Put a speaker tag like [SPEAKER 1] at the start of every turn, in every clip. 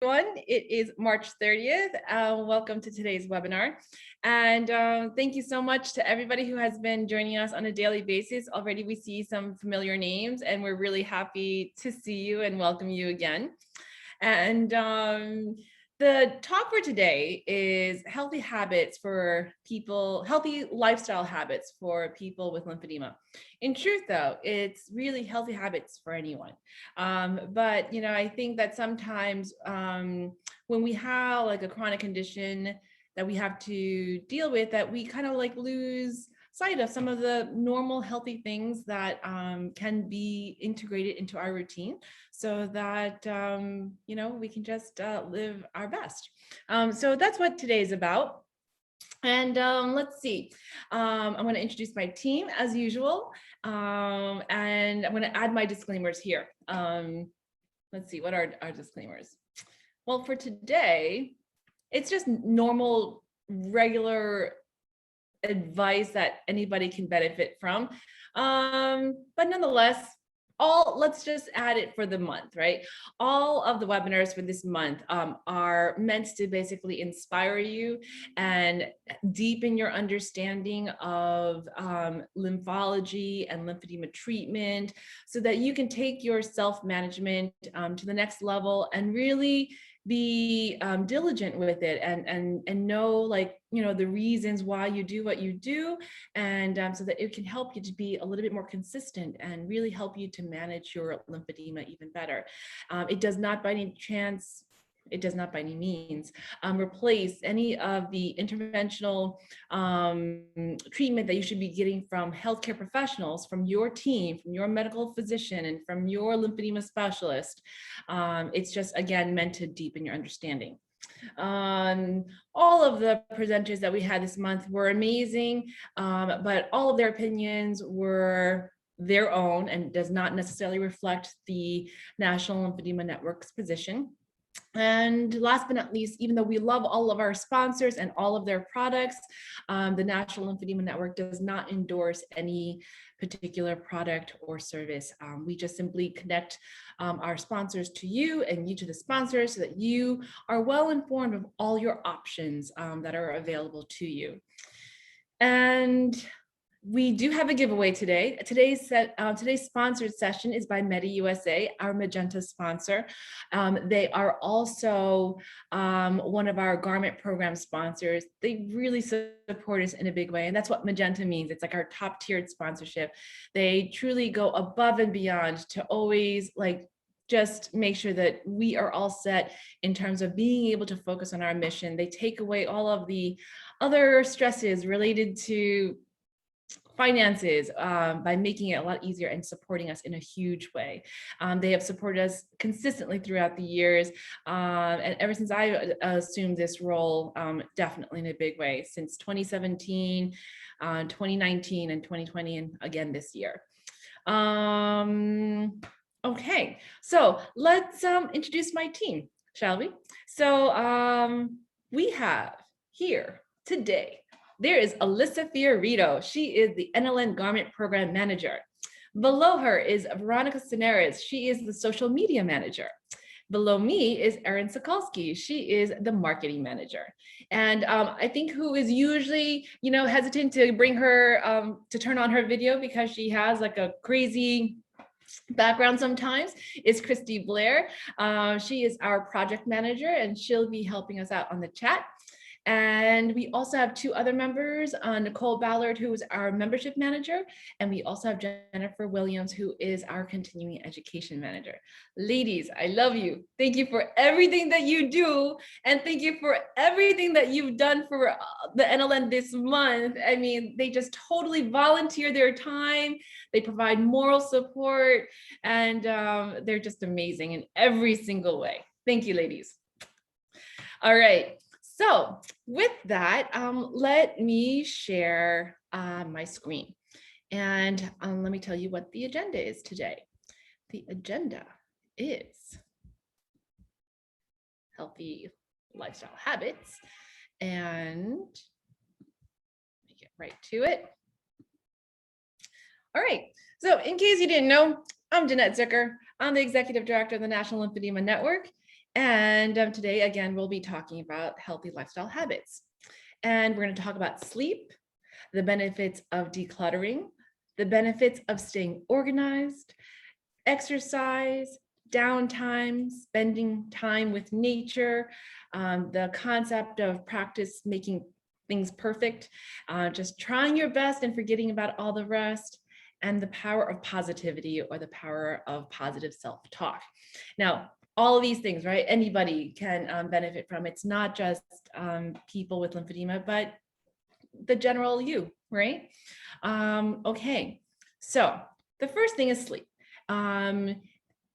[SPEAKER 1] Everyone, it is March 30th. Welcome to today's webinar. And thank you so much to everybody who has been joining us on a daily basis. Already we see some familiar names and we're really happy to see you and welcome you again. And the talk for today is healthy habits for people, healthy lifestyle habits for people with lymphedema. In truth, though, it's really healthy habits for anyone. But, you know, I think that sometimes when we have like a chronic condition that we have to deal with, that we kind of like lose sight of some of the normal healthy things that can be integrated into our routine so that, you know, we can just live our best. So that's what today is about. And let's see, I'm going to introduce my team as usual, and I'm going to add my disclaimers here. Let's see, what are our disclaimers? Well, for today, it's just normal, regular advice that anybody can benefit from. But nonetheless, let's just add it for the month, right? All of the webinars for this month are meant to basically inspire you and deepen your understanding of lymphology and lymphedema treatment so that you can take your self-management to the next level and really be diligent with it and know, like, you know, the reasons why you do what you do, and so that it can help you to be a little bit more consistent and really help you to manage your lymphedema even better. It does not by any chance, it does not by any means replace any of the interventional treatment that you should be getting from healthcare professionals, from your team, from your medical physician, and from your lymphedema specialist. It's just, again, meant to deepen your understanding. All of the presenters that we had this month were amazing, but all of their opinions were their own and does not necessarily reflect the National Lymphedema Network's position. And last but not least, even though we love all of our sponsors and all of their products, the National Lymphedema Network does not endorse any particular product or service. We just simply connect our sponsors to you and you to the sponsors so that you are well informed of all your options that are available to you. And we do have a giveaway today. Today's sponsored session is by Medi USA, our Magenta sponsor. They are also one of our garment program sponsors. They really support us in a big way, and that's what Magenta means. It's like our top tiered sponsorship. They truly go above and beyond to always just make sure that we are all set in terms of being able to focus on our mission. They take away all of the other stresses related to finances by making it a lot easier and supporting us in a huge way. They have supported us consistently throughout the years, and ever since I assumed this role, definitely in a big way, since 2017, 2019, and 2020, and again this year. Okay, so let's introduce my team, shall we? So we have here today, there is Alyssa Fiorito. She is the NLN Garment Program Manager. Below her is Veronica Senares. She is the Social Media Manager. Below me is Erin Sokolsky. She is the Marketing Manager. And I think who is usually, hesitant to bring her, to turn on her video because she has like a crazy background sometimes, is Christy Blair. She is our project manager and she'll be helping us out on the chat. And we also have two other members, Nicole Ballard, who is our membership manager, and we also have Jennifer Williams, who is our continuing education manager. Ladies, I love you. Thank you for everything that you do, and thank you for everything that you've done for the NLN this month. I mean, they just totally volunteer their time. They provide moral support, and they're just amazing in every single way. Thank you, ladies. All right. So with that, let me share my screen. And let me tell you what the agenda is today. The agenda is healthy lifestyle habits. And let me get right to it. All right. So in case you didn't know, I'm Jeannette Zucker. I'm the Executive Director of the National Lymphedema Network. And today, again, we'll be talking about healthy lifestyle habits. And we're going to talk about sleep, the benefits of decluttering, the benefits of staying organized, exercise, downtime, spending time with nature, the concept of practice making things perfect, just trying your best and forgetting about all the rest, and the power of positivity or the power of positive self-talk. Now, all of these things, right? Anybody can benefit from. It's not just people with lymphedema, but the general you, right? Okay, so the first thing is sleep.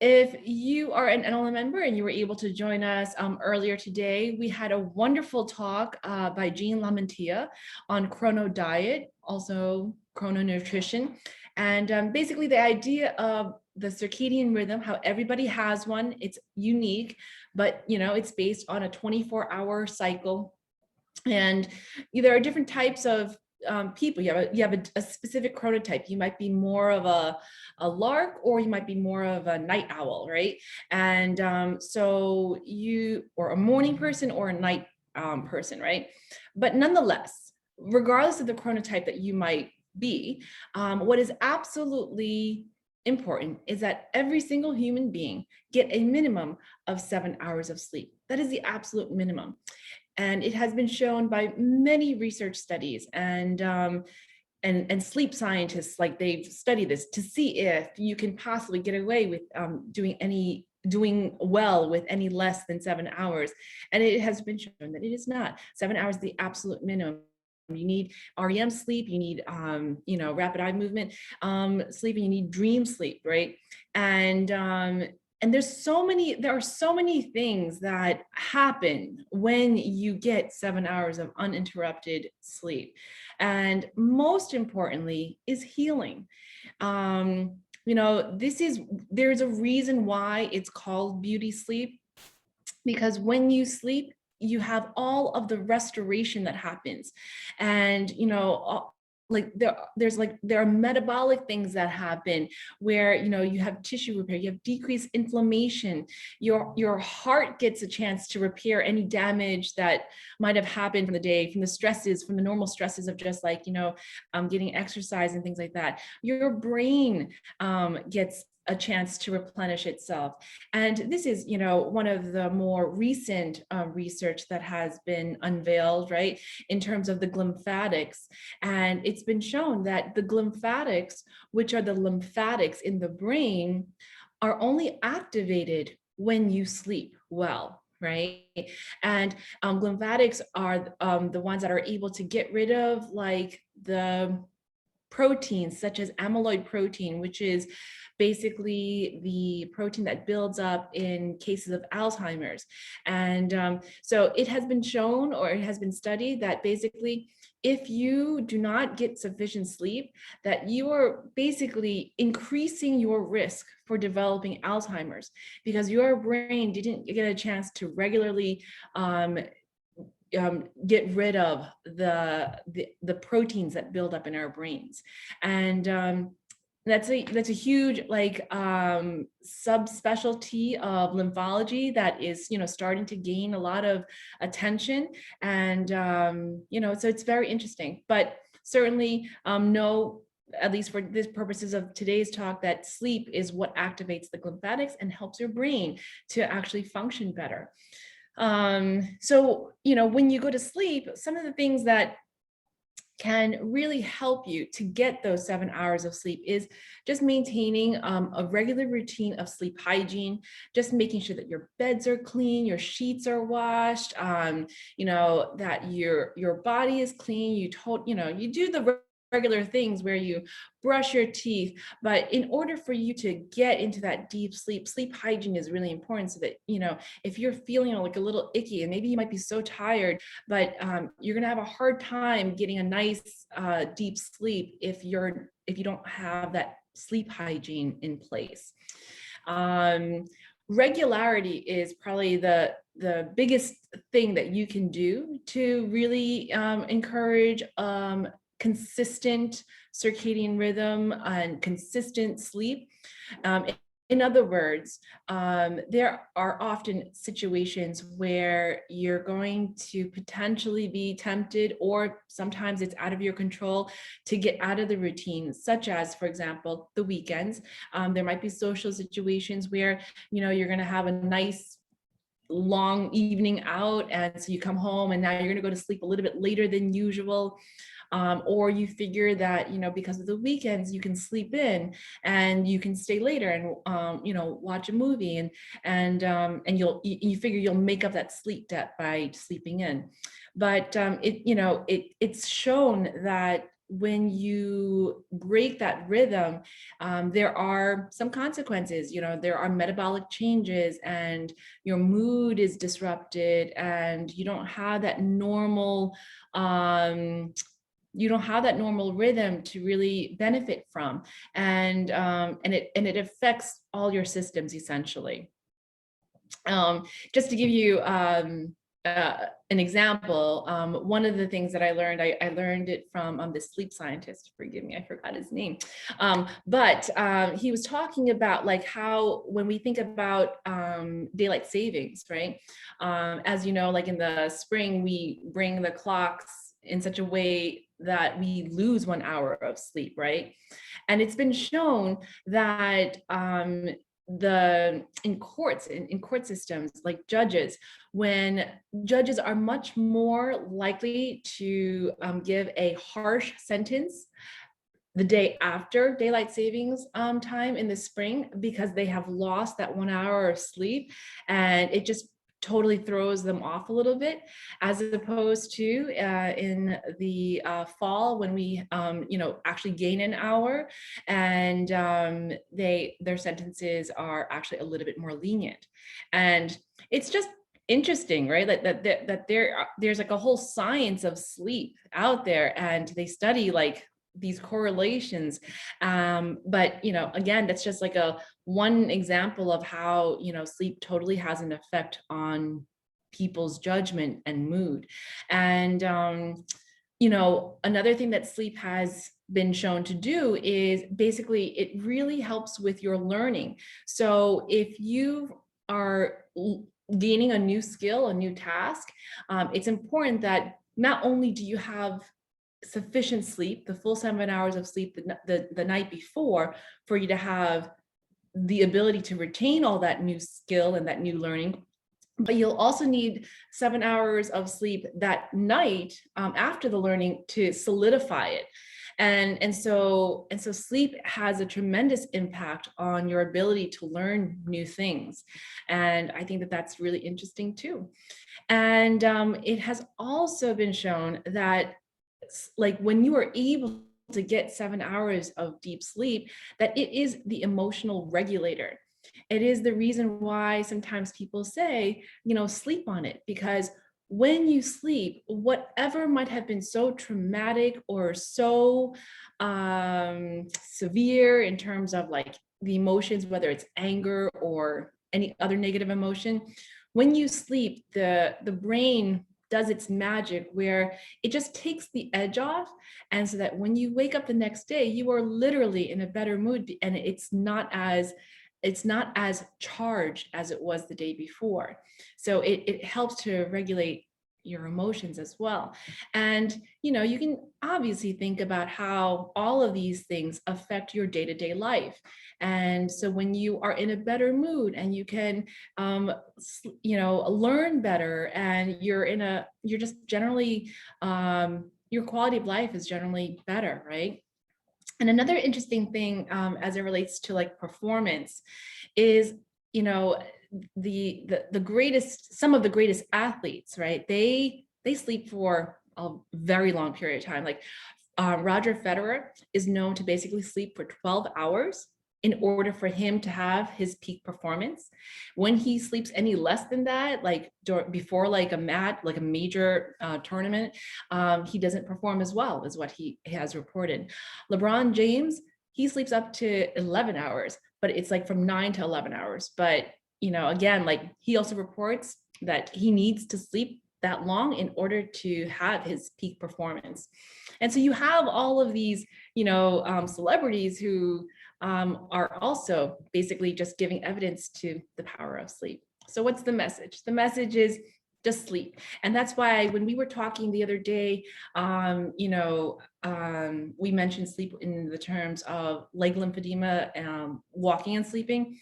[SPEAKER 1] If you are an NLN member and you were able to join us earlier today, we had a wonderful talk by Jean Lamantia on chrono diet, also chrono nutrition. And basically the idea of the circadian rhythm, how everybody has one, it's unique, but it's based on a 24-hour cycle. And there are different types of people. You have a specific chronotype. You might be more of a lark, or you might be more of a night owl, right? And so you, or a morning person or a night person, right? But nonetheless, regardless of the chronotype that you might be, what is absolutely important is that every single human being get a minimum of 7 hours of sleep. That is the absolute minimum. And it has been shown by many research studies and sleep scientists, like they've studied this to see if you can possibly get away with doing well with any less than 7 hours. And it has been shown that it is not. 7 hours is the absolute minimum. You need REM sleep, you need rapid eye movement sleep, and you need dream sleep, right? And And there are so many things that happen when you get 7 hours of uninterrupted sleep. And most importantly is healing. There's a reason why it's called beauty sleep, because when you sleep, you have all of the restoration that happens. And there are metabolic things that happen where you have tissue repair, you have decreased inflammation, your heart gets a chance to repair any damage that might have happened from the day, from the stresses, from the normal stresses of just getting exercise and things like that. Your brain gets a chance to replenish itself. And this is, one of the more recent research that has been unveiled, right, in terms of the lymphatics. And it's been shown that the lymphatics, which are the lymphatics in the brain, are only activated when you sleep well, right? And lymphatics are the ones that are able to get rid of the proteins such as amyloid protein, which is basically the protein that builds up in cases of Alzheimer's. And so it has been shown, or it has been studied, that basically if you do not get sufficient sleep, that you are basically increasing your risk for developing Alzheimer's, because your brain didn't get a chance to regularly get rid of the proteins that build up in our brains. And that's a huge subspecialty of lymphology that is starting to gain a lot of attention. And so it's very interesting, but certainly no, at least for the purposes of today's talk, that sleep is what activates the lymphatics and helps your brain to actually function better. So when you go to sleep, some of the things that can really help you to get those 7 hours of sleep is just maintaining a regular routine of sleep hygiene, just making sure that your beds are clean, your sheets are washed, that your body is clean. You do the regular things where you brush your teeth, but in order for you to get into that deep sleep hygiene is really important, so that if you're feeling like a little icky, and maybe you might be so tired, but you're gonna have a hard time getting a nice deep sleep if you don't have that sleep hygiene in place. Regularity is probably the biggest thing that you can do to really encourage consistent circadian rhythm and consistent sleep. In other words, there are often situations where you're going to potentially be tempted, or sometimes it's out of your control, to get out of the routine, such as, for example, the weekends. There might be social situations where you're going to have a nice long evening out, and so you come home and now you're going to go to sleep a little bit later than usual. Or you figure that because of the weekends you can sleep in and you can stay later and watch a movie, and you figure you'll make up that sleep debt by sleeping in. But it's shown that when you break that rhythm, there are some consequences. There are metabolic changes, and your mood is disrupted, and you don't have that normal rhythm to really benefit from, and it affects all your systems essentially. Just to give you an example, one of the things that I learned it from this sleep scientist. Forgive me, I forgot his name. But he was talking about how when we think about daylight savings, right? As you know, in the spring, we bring the clocks in such a way that we lose 1 hour of sleep, right? And it's been shown that in court systems, like judges, when judges are much more likely to give a harsh sentence the day after daylight savings time in the spring, because they have lost that 1 hour of sleep, and it just totally throws them off a little bit, as opposed to in the fall when we, actually gain an hour, and their sentences are actually a little bit more lenient. And it's just interesting, right? That there's like a whole science of sleep out there, and they study like these correlations. But again, that's just like a one example of how sleep totally has an effect on people's judgment and mood. And another thing that sleep has been shown to do is basically it really helps with your learning. So if you are gaining a new skill, a new task, it's important that not only do you have sufficient sleep, the full 7 hours of sleep the night before, for you to have the ability to retain all that new skill and that new learning, but you'll also need 7 hours of sleep that night after the learning to solidify it. And so sleep has a tremendous impact on your ability to learn new things. And I think that that's really interesting too. And it has also been shown that like when you are able to get 7 hours of deep sleep, that it is the emotional regulator. It is the reason why sometimes people say, sleep on it, because when you sleep, whatever might have been so traumatic or so severe in terms of like the emotions, whether it's anger or any other negative emotion, when you sleep, the brain does its magic where it just takes the edge off. And so that when you wake up the next day, you are literally in a better mood, and it's not as charged as it was the day before. So it helps to regulate your emotions as well. And you can obviously think about how all of these things affect your day-to-day life. And so when you are in a better mood and you can learn better, and you're just generally your quality of life is generally better, right? And another interesting thing as it relates to like performance is, some of the greatest athletes, right? They sleep for a very long period of time. Like Roger Federer is known to basically sleep for 12 hours in order for him to have his peak performance. When he sleeps any less than that, like before like a major tournament, he doesn't perform as well as what he has reported. LeBron James, he sleeps up to 11 hours, but it's like from 9 to 11 hours. But, again, like he also reports that he needs to sleep that long in order to have his peak performance. And so you have all of these, celebrities who are also basically just giving evidence to the power of sleep. So what's the message? The message is just sleep. And that's why when we were talking the other day, we mentioned sleep in the terms of leg lymphedema, walking and sleeping.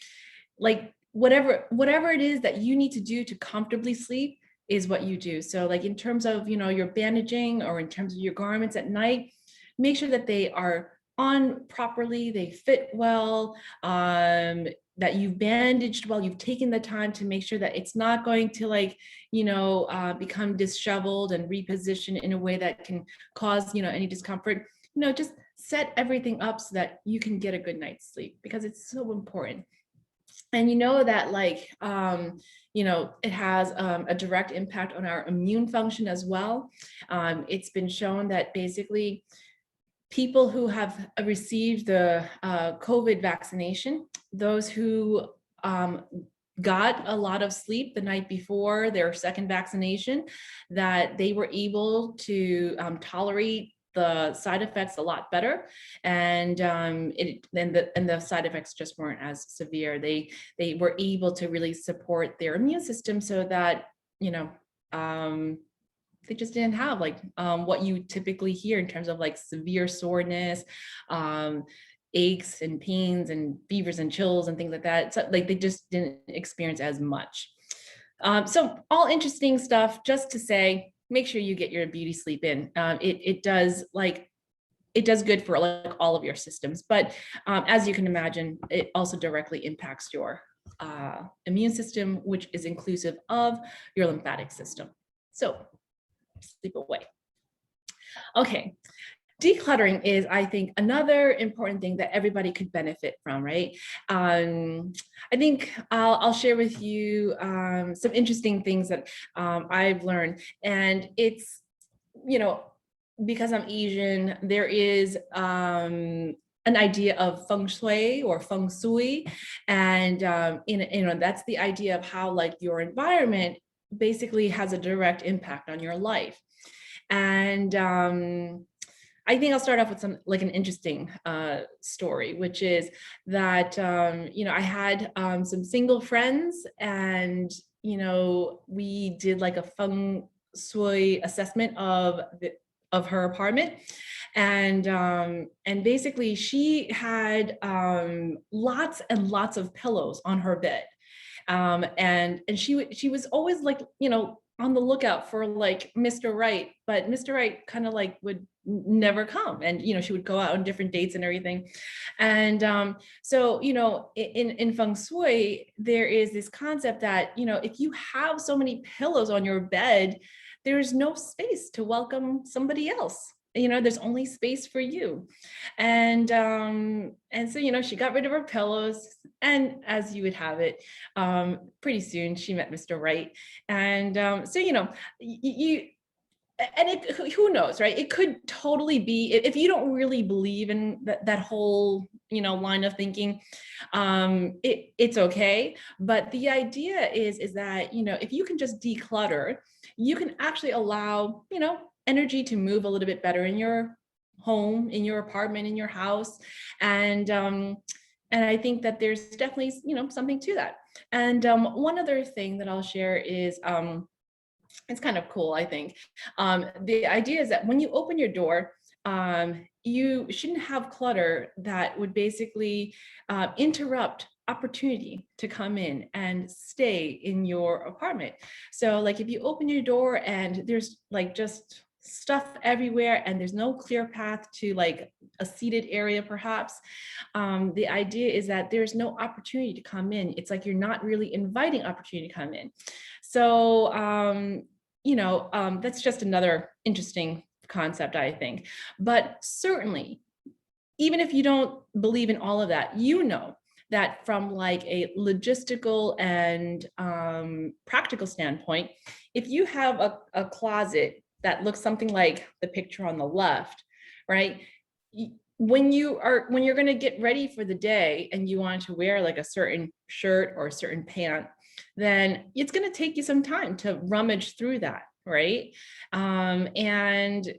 [SPEAKER 1] Like whatever it is that you need to do to comfortably sleep is what you do. So like in terms of, your bandaging, or in terms of your garments at night, make sure that they are on properly, they fit well, that you've bandaged well, you've taken the time to make sure that it's not going to like, become disheveled and reposition in a way that can cause, any discomfort. Just set everything up so that you can get a good night's sleep, because it's so important. And that like, it has a direct impact on our immune function as well. It's been shown that basically people who have received the COVID vaccination, those who got a lot of sleep the night before their second vaccination, that they were able to tolerate the side effects a lot better, and the side effects just weren't as severe. They were able to really support their immune system so that they just didn't have like what you typically hear in terms of like severe soreness, aches and pains and fevers and chills and things like that. So like they just didn't experience as much. So all interesting stuff, just to say, make sure you get your beauty sleep in. It does good for like all of your systems, but as you can imagine, it also directly impacts your immune system, which is inclusive of your lymphatic system. So sleep away. Okay. Decluttering is, I think, another important thing that everybody could benefit from, right? I think I'll share with you some interesting things that I've learned. And it's, you know, because I'm Asian, there is an idea of feng shui or feng shui. And, that's the idea of how like your environment basically has a direct impact on your life. And I think I'll start off with some like an interesting story, which is that I had some single friends, and we did like a feng shui assessment of her apartment, and basically she had lots and lots of pillows on her bed, and she was always like on the lookout for like Mr. Right, but Mr. Right kind of like would never come, and she would go out on different dates and everything. And so in feng shui there is this concept that if you have so many pillows on your bed, there's no space to welcome somebody else. There's only space for you. And so she got rid of her pillows, and as you would have it, pretty soon she met Mr. Right. And so you and who knows, right? It could totally be, if you don't really believe in that whole line of thinking, it's okay. But the idea is that if you can just declutter, you can actually allow energy to move a little bit better in your home, in your apartment, in your house. And I think that there's definitely something to that. And one other thing that I'll share is it's kind of cool, I think. The idea is that when you open your door, you shouldn't have clutter that would basically interrupt opportunity to come in and stay in your apartment. So like if you open your door and there's like just stuff everywhere and there's no clear path to like a seated area perhaps, the idea is that there's no opportunity to come in. It's like you're not really inviting opportunity to come in. So that's just another interesting concept, I think. But certainly, even if you don't believe in all of that, that from like a logistical and practical standpoint, if you have a closet that looks something like the picture on the left, right? When you're going to get ready for the day and you want to wear like a certain shirt or a certain pant, then it's going to take you some time to rummage through that, right? And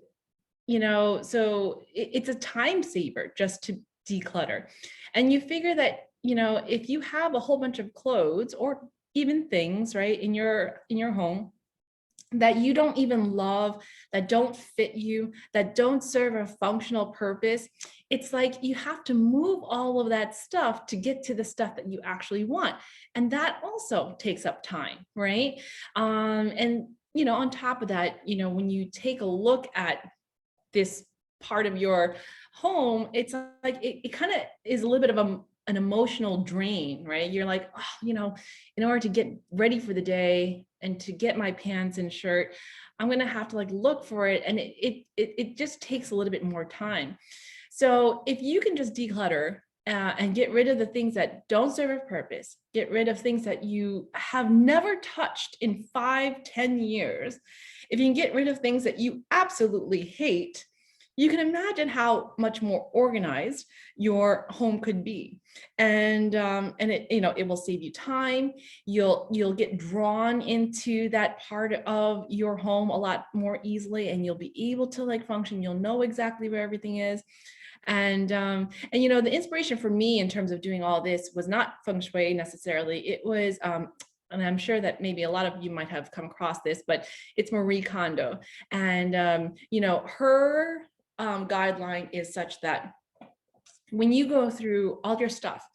[SPEAKER 1] so it's a time saver just to declutter. And you figure that if you have a whole bunch of clothes or even things, right, in your home that you don't even love, that don't fit you, that don't serve a functional purpose, it's like you have to move all of that stuff to get to the stuff that you actually want. And that also takes up time, right? And on top of that, when you take a look at this part of your home, it's like it kind of is a little bit of an emotional drain, right? You're like, oh, in order to get ready for the day and to get my pants and shirt, I'm going to have to like look for it. And it just takes a little bit more time. So if you can just declutter and get rid of the things that don't serve a purpose, get rid of things that you have never touched in 5-10 years, if you can get rid of things that you absolutely hate, you can imagine how much more organized your home could be. And it, it will save you time. You'll get drawn into that part of your home a lot more easily, and you'll be able to like function. You'll know exactly where everything is. And the inspiration for me in terms of doing all this was not feng shui necessarily. It was, and I'm sure that maybe a lot of you might have come across this, but it's Marie Kondo. And, her guideline is such that when you go through all your stuff,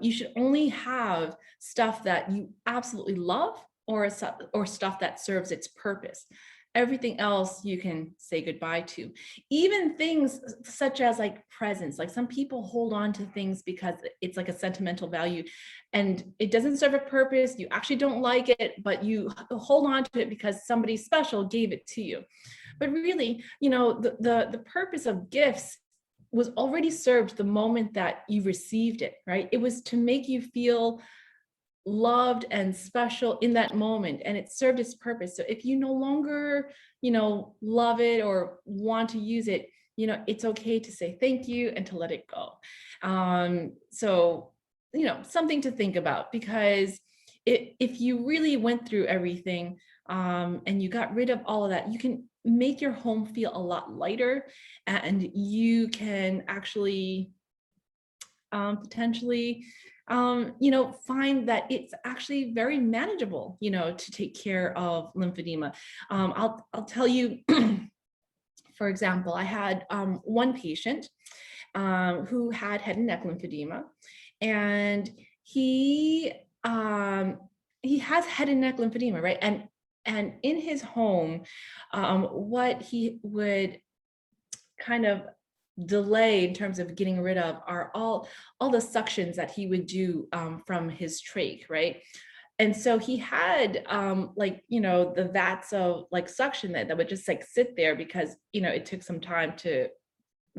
[SPEAKER 1] you should only have stuff that you absolutely love or stuff that serves its purpose. Everything else you can say goodbye to. Even things such as like presents, like some people hold on to things because it's like a sentimental value and it doesn't serve a purpose. You actually don't like it, but you hold on to it because somebody special gave it to you. But really, the purpose of gifts was already served the moment that you received it, right? It was to make you feel loved and special in that moment, and it served its purpose. So if you no longer love it or want to use it, it's okay to say thank you and to let it go. So something to think about, because if you really went through everything and you got rid of all of that, you can make your home feel a lot lighter, and you can actually potentially find that it's actually very manageable, to take care of lymphedema. I'll tell you, for example, I had one patient who had head and neck lymphedema, and he has head and neck lymphedema, right? And in his home, what he would kind of delay in terms of getting rid of are all the suctions that he would do from his trach, right? And so he had the vats of like suction that would just like sit there because it took some time to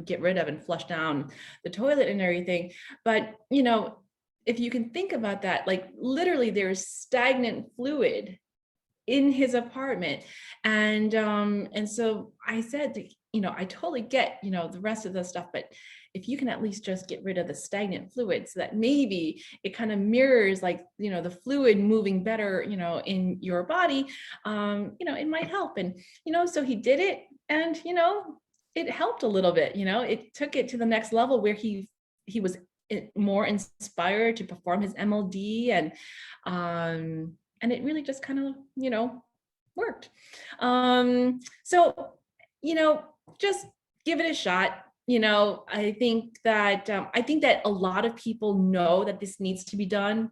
[SPEAKER 1] get rid of and flush down the toilet and everything. But if you can think about that, like literally there's stagnant fluid in his apartment. And so I said, I totally get, the rest of the stuff, but if you can at least just get rid of the stagnant fluid so that maybe it kind of mirrors like, the fluid moving better, in your body, it might help. And, so he did it, and, it helped a little bit, it took it to the next level where he was more inspired to perform his MLD, and it really just kind of, worked. So, just give it a shot. I think that a lot of people know that this needs to be done,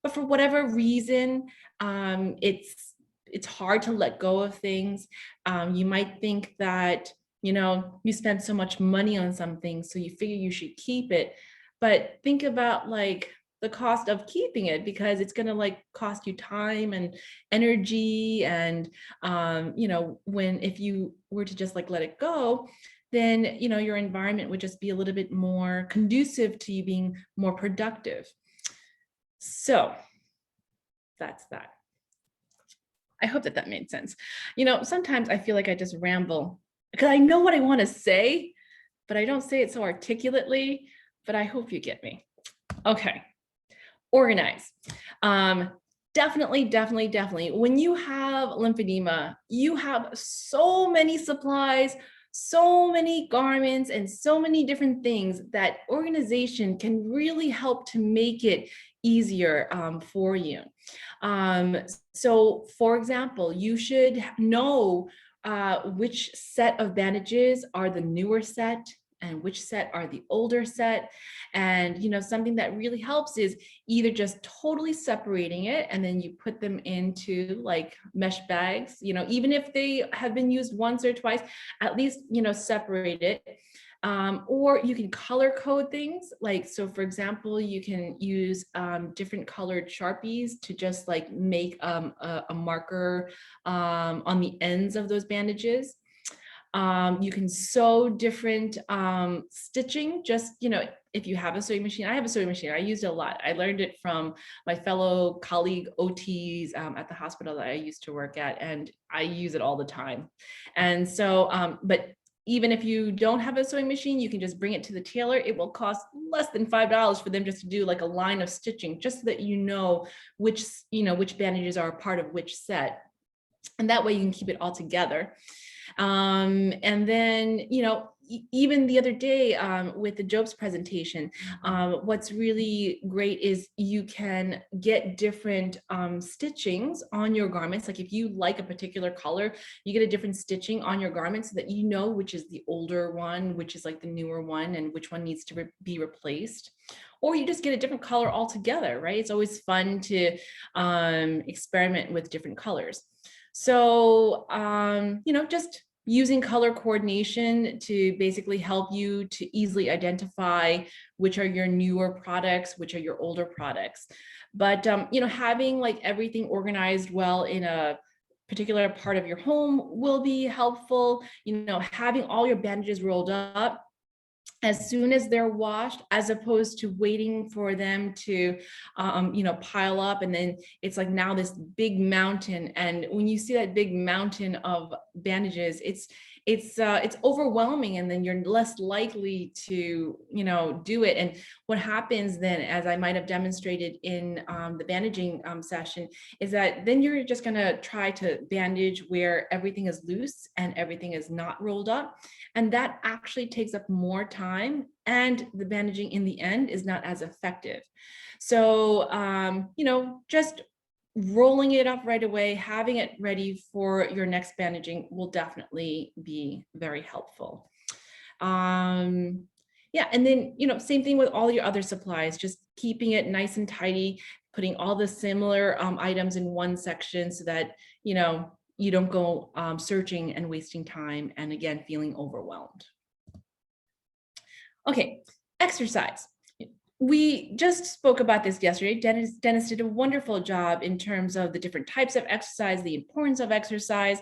[SPEAKER 1] but for whatever reason, it's hard to let go of things. You might think that, you spend so much money on something, so you figure you should keep it. But think about like the cost of keeping it, because it's going to like cost you time and energy. And, if you were to just like let it go, then, your environment would just be a little bit more conducive to you being more productive. So that's that. I hope that made sense. Sometimes I feel like I just ramble because I know what I want to say, but I don't say it so articulately, but I hope you get me. Okay. Organize. Definitely. When you have lymphedema, you have so many supplies, so many garments, and so many different things that organization can really help to make it easier for you. So for example, you should know which set of bandages are the newer set and which set are the older set. And, something that really helps is either just totally separating it and then you put them into like mesh bags, even if they have been used once or twice, at least, separate it. Or you can color code things. Like, so for example, you can use different colored Sharpies to just like make a marker on the ends of those bandages. You can sew different stitching, just, if you have a sewing machine. I have a sewing machine. I used it a lot. I learned it from my fellow colleague OTs at the hospital that I used to work at, and I use it all the time. And so, but even if you don't have a sewing machine, you can just bring it to the tailor. It will cost less than $5 for them just to do like a line of stitching, just so that which bandages are a part of which set. And that way you can keep it all together. And then, even the other day with the Jobs presentation, what's really great is you can get different stitchings on your garments. Like if you like a particular color, you get a different stitching on your garment so that you know which is the older one, which is like the newer one, and which one needs to be replaced. Or you just get a different color altogether, right? It's always fun to experiment with different colors. So, just using color coordination to basically help you to easily identify which are your newer products, which are your older products. But, having like everything organized well in a particular part of your home will be helpful. Having all your bandages rolled up as soon as they're washed, as opposed to waiting for them to pile up, and then it's like now this big mountain. And when you see that big mountain of bandages, it's overwhelming, and then you're less likely to do it. And what happens then, as I might have demonstrated in the bandaging session, is that then you're just going to try to bandage where everything is loose and everything is not rolled up, and that actually takes up more time, and the bandaging in the end is not as effective. So just rolling it up right away, having it ready for your next bandaging will definitely be very helpful. Yeah, and then, same thing with all your other supplies, just keeping it nice and tidy, putting all the similar items in one section so that, you don't go searching and wasting time, and again, feeling overwhelmed. Okay, exercise. We just spoke about this yesterday. Dennis did a wonderful job in terms of the different types of exercise, the importance of exercise.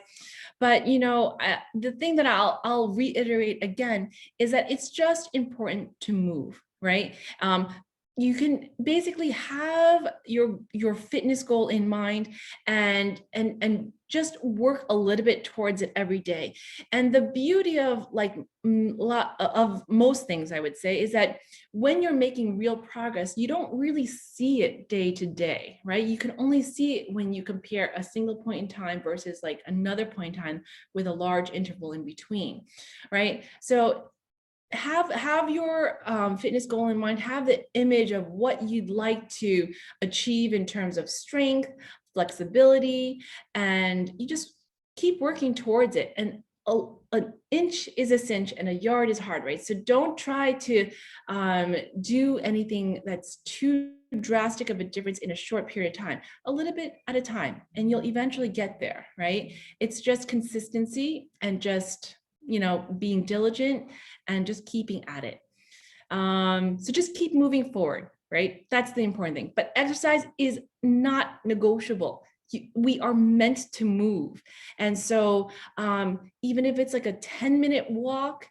[SPEAKER 1] But the thing that I'll reiterate again is that it's just important to move, right? You can basically have your fitness goal in mind and just work a little bit towards it every day. And the beauty of of most things, I would say, is that when you're making real progress, you don't really see it day to day, right? You can only see it when you compare a single point in time versus like another point in time with a large interval in between, right? So have your fitness goal in mind, have the image of what you'd like to achieve in terms of strength, flexibility, and you just keep working towards it. And an inch is a cinch and a yard is hard, right? So don't try to do anything that's too drastic of a difference in a short period of time, a little bit at a time, and you'll eventually get there, right? It's just consistency and just being diligent and just keeping at it. So just keep moving forward, right? That's the important thing. But exercise is not negotiable. We are meant to move. And so even if it's like a 10-minute walk,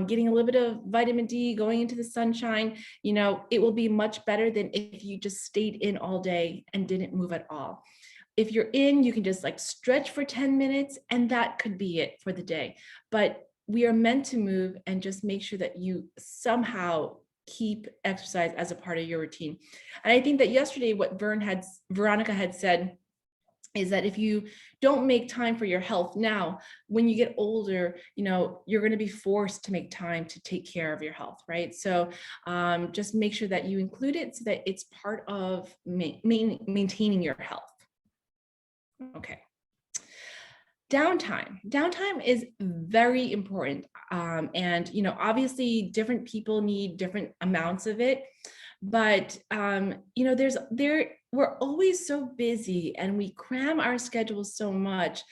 [SPEAKER 1] getting a little bit of vitamin D, going into the sunshine, it will be much better than if you just stayed in all day and didn't move at all. If you're in, you can just like stretch for 10 minutes and that could be it for the day. But we are meant to move, and just make sure that you somehow keep exercise as a part of your routine. And I think that yesterday what Veronica had said is that if you don't make time for your health now, when you get older, you're going to be forced to make time to take care of your health, right? So just make sure that you include it so that it's part of maintaining your health. Okay. Downtime. Downtime is very important. And, obviously different people need different amounts of it, but, we're always so busy and we cram our schedules so much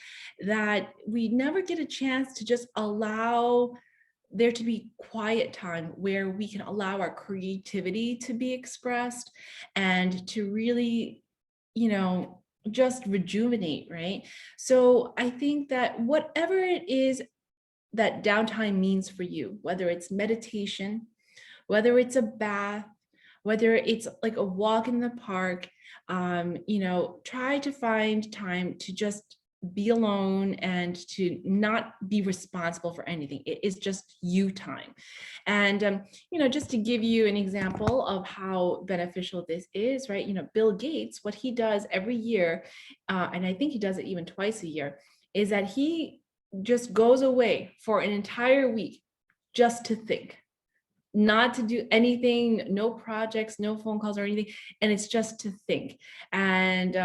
[SPEAKER 1] that we never get a chance to just allow there to be quiet time where we can allow our creativity to be expressed and to really, just rejuvenate, right? So I think that whatever it is that downtime means for you, whether it's meditation, whether it's a bath, whether it's like a walk in the park, try to find time to just be alone and to not be responsible for anything. It is just you time. And, just to give you an example of how beneficial this is, right? Bill Gates, what he does every year, and I think he does it even twice a year, is that he just goes away for an entire week just to think, not to do anything, no projects, no phone calls or anything. And it's just to think. And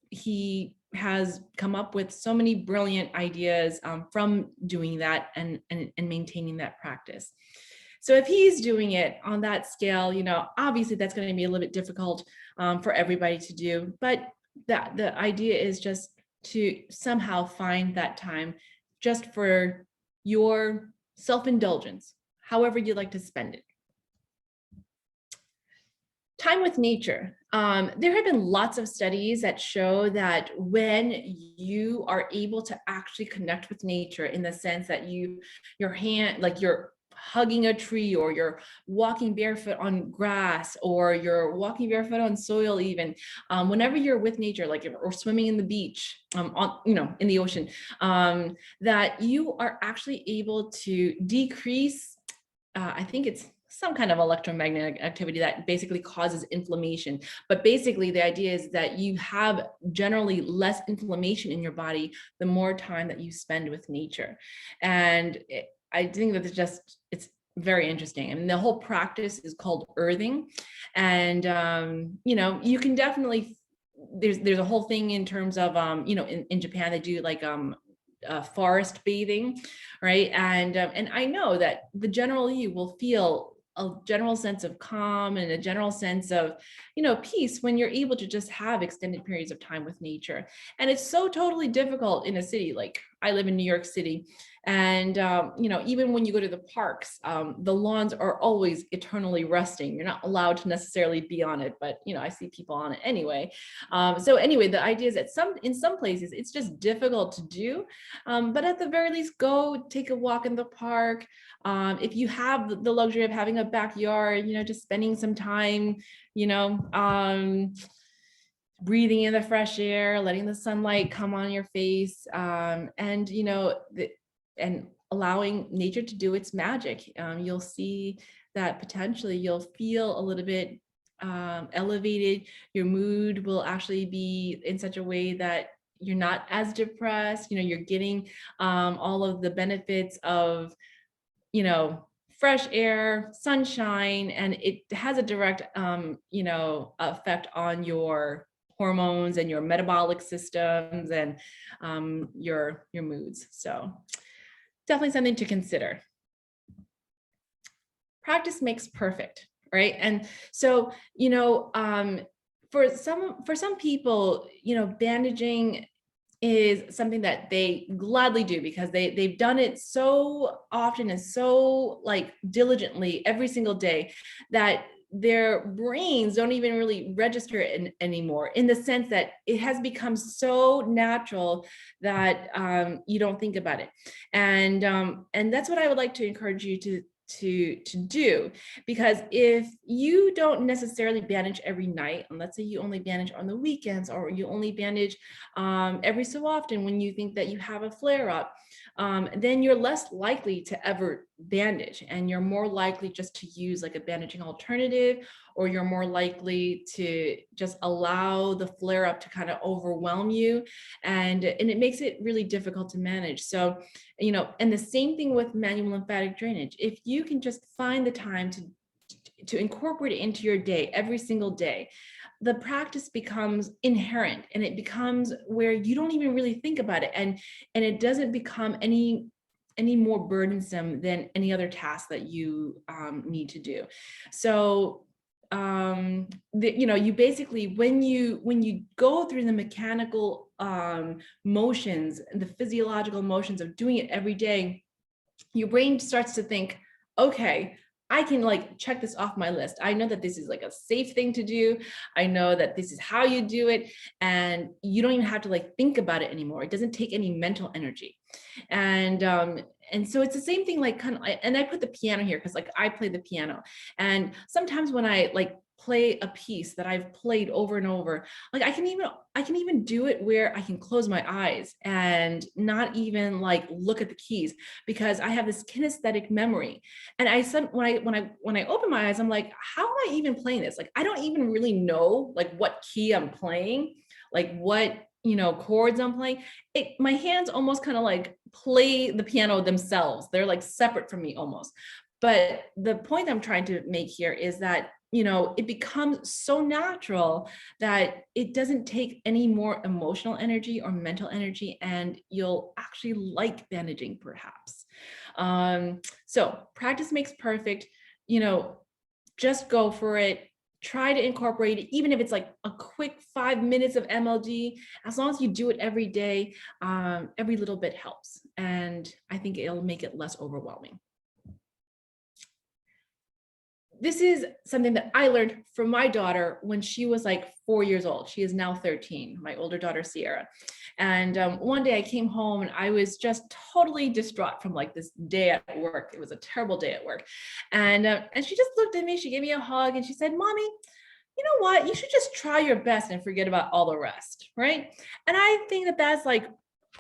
[SPEAKER 1] he has come up with so many brilliant ideas from doing that and maintaining that practice. So if he's doing it on that scale, obviously that's going to be a little bit difficult for everybody to do. But the idea is just to somehow find that time just for your self-indulgence, however you like to spend it. Time with nature. There have been lots of studies that show that when you are able to actually connect with nature in the sense that your hand, like you're hugging a tree, or you're walking barefoot on grass, or you're walking barefoot on soil, even whenever you're with nature, like or swimming in the beach, in the ocean, that you are actually able to decrease, I think it's some kind of electromagnetic activity that basically causes inflammation. But basically the idea is that you have generally less inflammation in your body the more time that you spend with nature. And I think that it's very interesting. I mean, the whole practice is called earthing. And, you can definitely, there's a whole thing in terms of, in Japan, they do like, forest bathing, right? And I know that the general you will feel a general sense of calm and a general sense of, peace when you're able to just have extended periods of time with nature. And it's so totally difficult in a city. Like I live in New York City, and even when you go to the parks, the lawns are always eternally rusting. You're not allowed to necessarily be on it, but I see people on it anyway. So anyway, the idea is that in some places it's just difficult to do, but at the very least, go take a walk in the park. If you have the luxury of having a backyard, just spending some time, breathing in the fresh air, letting the sunlight come on your face, and and allowing nature to do its magic. You'll see that potentially you'll feel a little bit elevated. Your mood will actually be in such a way that you're not as depressed. You're getting all of the benefits of, fresh air, sunshine, and it has a direct, effect on your hormones and your metabolic systems and your moods. So definitely something to consider. Practice makes perfect, right? And so, for some people, bandaging is something that they gladly do because they've done it so often and so like diligently every single day that their brains don't even really register it anymore, in the sense that it has become so natural that you don't think about it. And that's what I would like to encourage you to do, because if you don't necessarily bandage every night, and let's say you only bandage on the weekends, or you only bandage every so often when you think that you have a flare up, then you're less likely to ever bandage, and you're more likely just to use like a bandaging alternative, or you're more likely to just allow the flare up to kind of overwhelm you, and it makes it really difficult to manage. So, and the same thing with manual lymphatic drainage. If you can just find the time to incorporate it into your day every single day, the practice becomes inherent, and it becomes where you don't even really think about it, and it doesn't become any more burdensome than any other task that you need to do. So you basically, when you go through the mechanical motions, the physiological motions of doing it every day, your brain starts to think, okay, I can like check this off my list. I know that this is like a safe thing to do. I know that this is how you do it, and you don't even have to like think about it anymore. It doesn't take any mental energy. And so it's the same thing, like kind of, and I put the piano here because like I play the piano, and sometimes when I like play a piece that I've played over and over, like I can even do it where I can close my eyes and not even like look at the keys, because I have this kinesthetic memory. And when I open my eyes, I'm like, how am I even playing this? Like I don't even really know like what key I'm playing, like what chords I'm playing. My hands almost kind of like play the piano themselves. They're like separate from me almost. But the point I'm trying to make here is that it becomes so natural that it doesn't take any more emotional energy or mental energy, and you'll actually like bandaging perhaps. So practice makes perfect. Just go for it. try to incorporate it, even if it's like a quick 5 minutes of MLG. As long as you do it every day, every little bit helps. And I think it'll make it less overwhelming. This is something that I learned from my daughter when she was like 4 years old. She is now 13, my older daughter, Sierra. And one day I came home and I was just totally distraught from like this day at work. It was a terrible day at work. And she just looked at me, she gave me a hug and she said, "Mommy, you know what? You should just try your best and forget about all the rest," right? And I think that that's like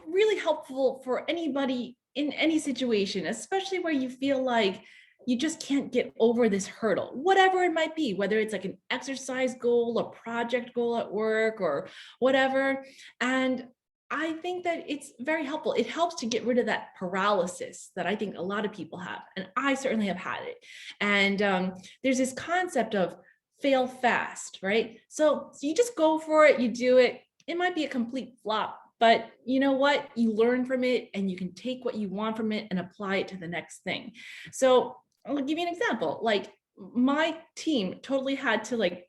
[SPEAKER 1] really helpful for anybody in any situation, especially where you feel like you just can't get over this hurdle, whatever it might be, whether it's like an exercise goal, a project goal at work, or whatever. And I think that it's very helpful. It helps to get rid of that paralysis that I think a lot of people have, and I certainly have had it. And there's this concept of fail fast, right? So you just go for it, you do it. It might be a complete flop, but you know what? You learn from it and you can take what you want from it and apply it to the next thing. So I'll give you an example. Like my team totally had to like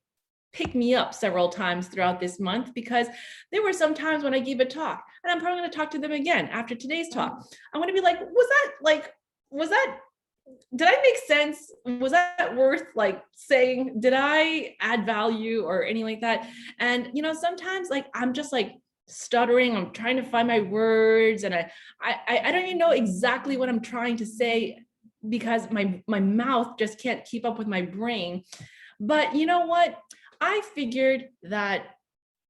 [SPEAKER 1] pick me up several times throughout this month, because there were some times when I gave a talk, and I'm probably going to talk to them again after today's talk. I'm going to be like, did I make sense? Was that worth like saying, did I add value or anything like that? And, you know, sometimes like, I'm just like stuttering, I'm trying to find my words, and I don't even know exactly what I'm trying to say, because my mouth just can't keep up with my brain. But you know what? I figured that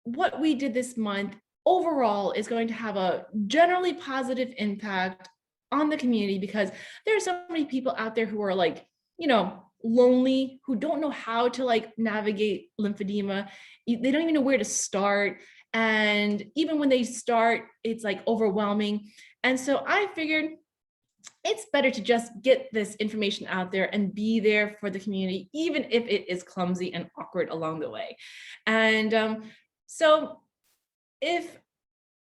[SPEAKER 1] what we did this month overall is going to have a generally positive impact on the community, because there are so many people out there who are like, you know, lonely, who don't know how to like navigate lymphedema. They don't even know where to start. And even when they start, it's like overwhelming. And so I figured it's better to just get this information out there and be there for the community, even if it is clumsy and awkward along the way. And so if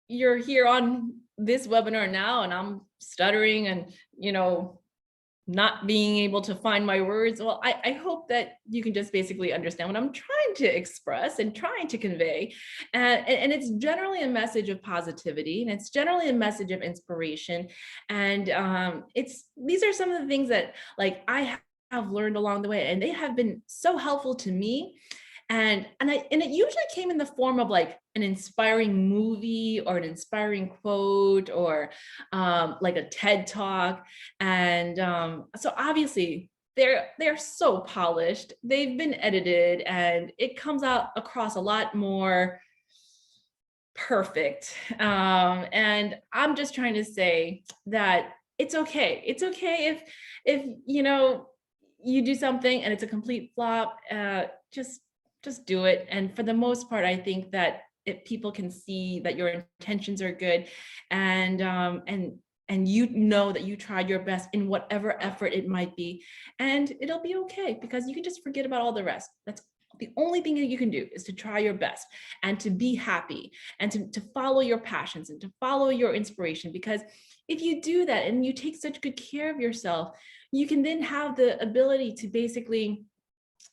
[SPEAKER 1] you're here on this webinar now and I'm stuttering and, you know, not being able to find my words, well, I hope that you can just basically understand what I'm trying to express and trying to convey. And it's generally a message of positivity, and it's generally a message of inspiration. And these are some of the things that like I have learned along the way, and they have been so helpful to me. And it usually came in the form of like an inspiring movie or an inspiring quote, or like a TED talk. And so obviously they're so polished, they've been edited, and it comes out across a lot more perfect. And I'm just trying to say that it's okay. It's okay if you know, you do something and it's a complete flop. Just do it. And for the most part, I think that if people can see that your intentions are good, and you know that you tried your best in whatever effort it might be, and it'll be okay, because you can just forget about all the rest. That's the only thing that you can do, is to try your best and to be happy, and to follow your passions and to follow your inspiration. Because if you do that and you take such good care of yourself, you can then have the ability to basically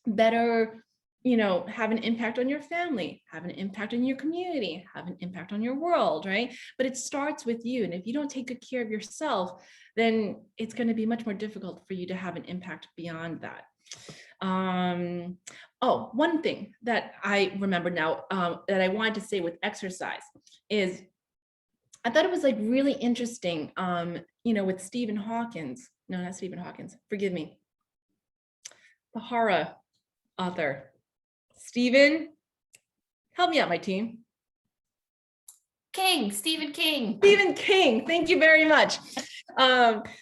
[SPEAKER 1] better, you know, have an impact on your family, have an impact on your community, have an impact on your world, right? But it starts with you. And if you don't take good care of yourself, then it's going to be much more difficult for you to have an impact beyond that. Oh, one thing that I remember now that I wanted to say with exercise is, I thought it was like really interesting, you know, with Stephen Hawkins. No, not Stephen Hawkins. Forgive me. The horror author. Stephen, help me out, my team.
[SPEAKER 2] Stephen King.
[SPEAKER 1] Stephen King, thank you very much.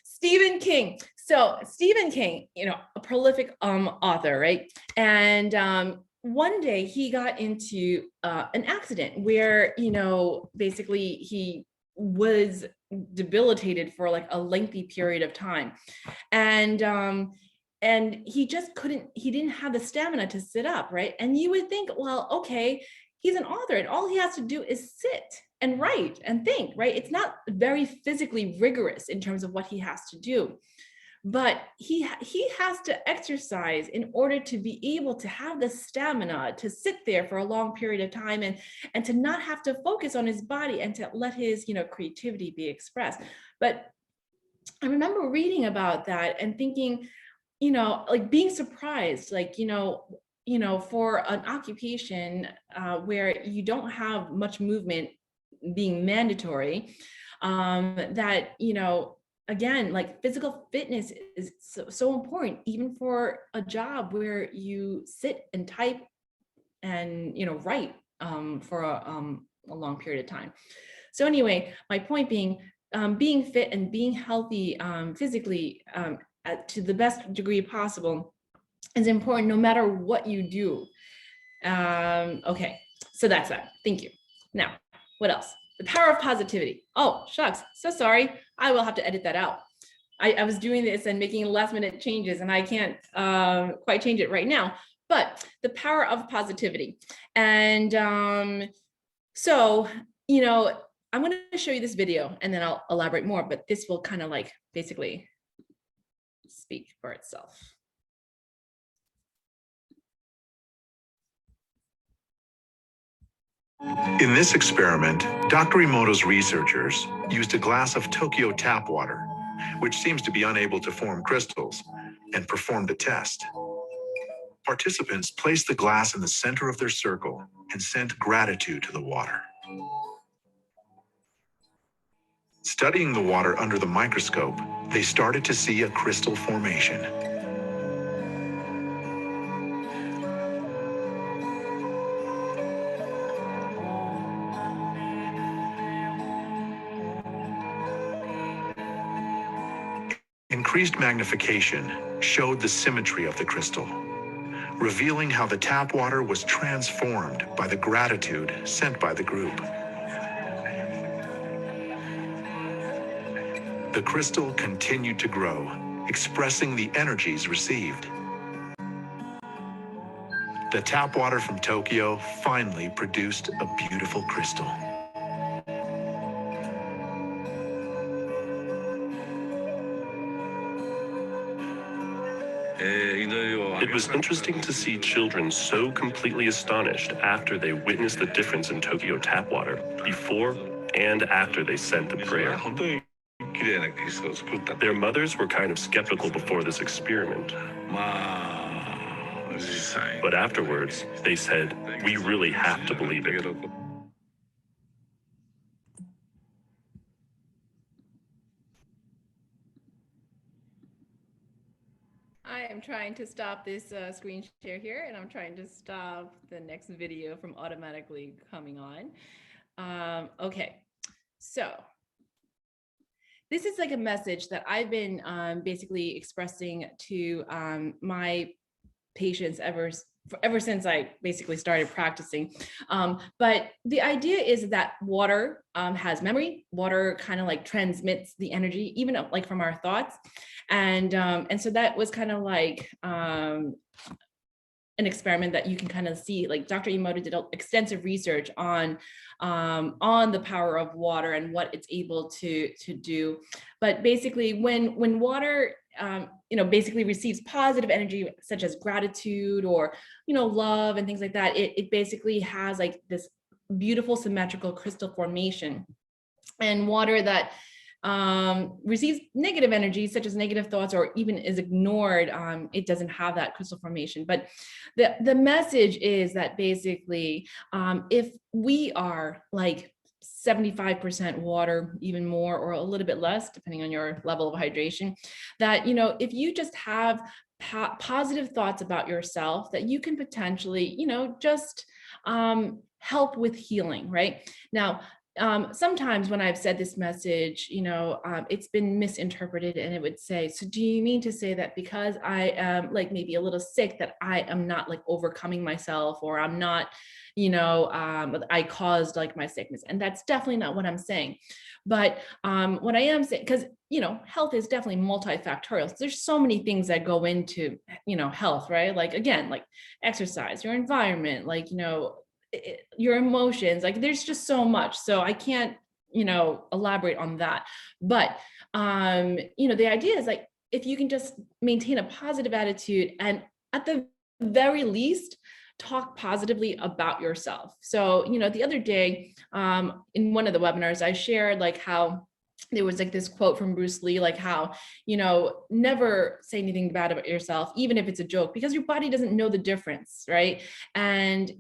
[SPEAKER 1] Stephen King. So Stephen King, you know, a prolific author, right? And one day he got into an accident where, you know, basically he was debilitated for like a lengthy period of time. And he just he didn't have the stamina to sit up, right? And you would think, well, okay, he's an author and all he has to do is sit and write and think, right? It's not very physically rigorous in terms of what he has to do. but he has to exercise in order to be able to have the stamina to sit there for a long period of time, and to not have to focus on his body, and to let his, creativity be expressed. But I remember reading about that and thinking, like being surprised, like, for an occupation where you don't have much movement being mandatory, that, again, like physical fitness is so important, even for a job where you sit and type and, write for a long period of time. So anyway, my point being fit and being healthy physically to the best degree possible is important no matter what you do. Okay, so that's that. Thank you. Now, what else? The power of positivity. Oh, shucks, so sorry. I will have to edit that out. I was doing this and making last minute changes, and I can't quite change it right now, but the power of positivity. And so, I'm going to show you this video and then I'll elaborate more, but this will kind of like basically speak for itself.
[SPEAKER 2] In this experiment, Dr. Emoto's researchers used a glass of Tokyo tap water, which seems to be unable to form crystals, and performed a test. Participants placed the glass in the center of their circle and sent gratitude to the water. Studying the water under the microscope, they started to see a crystal formation. Increased magnification showed the symmetry of the crystal, revealing how the tap water was transformed by the gratitude sent by the group. The crystal continued to grow, expressing the energies received. The tap water from Tokyo finally produced a beautiful crystal.
[SPEAKER 3] It was interesting to see children so completely astonished after they witnessed the difference in Tokyo tap water, before and after they said the prayer. Their mothers were kind of skeptical before this experiment. But afterwards, they said, "We really have to believe it."
[SPEAKER 1] I am trying to stop this screen share here, and I'm trying to stop the next video from automatically coming on. Okay, so this is like a message that I've been basically expressing to my patients ever since I basically started practicing. But the idea is that water has memory. Water kind of like transmits the energy, even like from our thoughts. And so that was kind of like an experiment that you can kind of see, like Dr. Emoto did extensive research on the power of water and what it's able to do. But basically when water basically receives positive energy, such as gratitude or, love and things like that, it basically has like this beautiful symmetrical crystal formation. And water that receives negative energy, such as negative thoughts, or even is ignored, it doesn't have that crystal formation. But the message is that basically, if we are like 75% water, even more, or a little bit less, depending on your level of hydration, that, if you just have positive thoughts about yourself, that you can potentially, just help with healing, right? Now, sometimes when I've said this message, it's been misinterpreted, and it would say, so do you mean to say that because I am like maybe a little sick, that I am not like overcoming myself, or I'm not, I caused like my sickness? And that's definitely not what I'm saying. But what I am saying, because, health is definitely multifactorial. So there's so many things that go into, health, right? Like, again, like exercise, your environment, like, your emotions, like there's just so much. So I can't, elaborate on that. But, the idea is like, if you can just maintain a positive attitude and at the very least, talk positively about yourself. So, the other day, in one of the webinars, I shared like how there was like this quote from Bruce Lee, like how, never say anything bad about yourself, even if it's a joke, because your body doesn't know the difference, right? And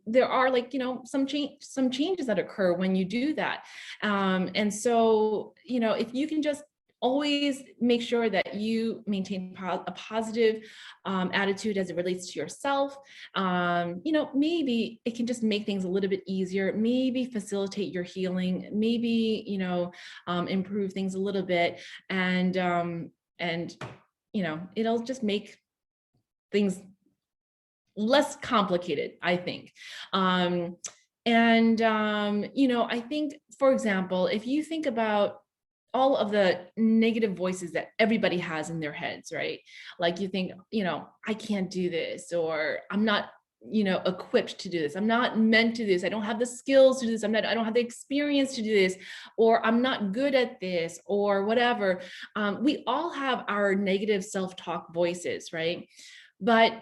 [SPEAKER 1] there are like, some changes that occur when you do that. And so, if you can just always make sure that you maintain a positive attitude as it relates to yourself. Maybe it can just make things a little bit easier, maybe facilitate your healing, maybe, improve things a little bit. And it'll just make things less complicated, I think. I think, for example, if you think about all of the negative voices that everybody has in their heads, right? Like you think, I can't do this, or I'm not, equipped to do this. I'm not meant to do this. I don't have the skills to do this. I don't have the experience to do this, or I'm not good at this, or whatever. We all have our negative self-talk voices, right? But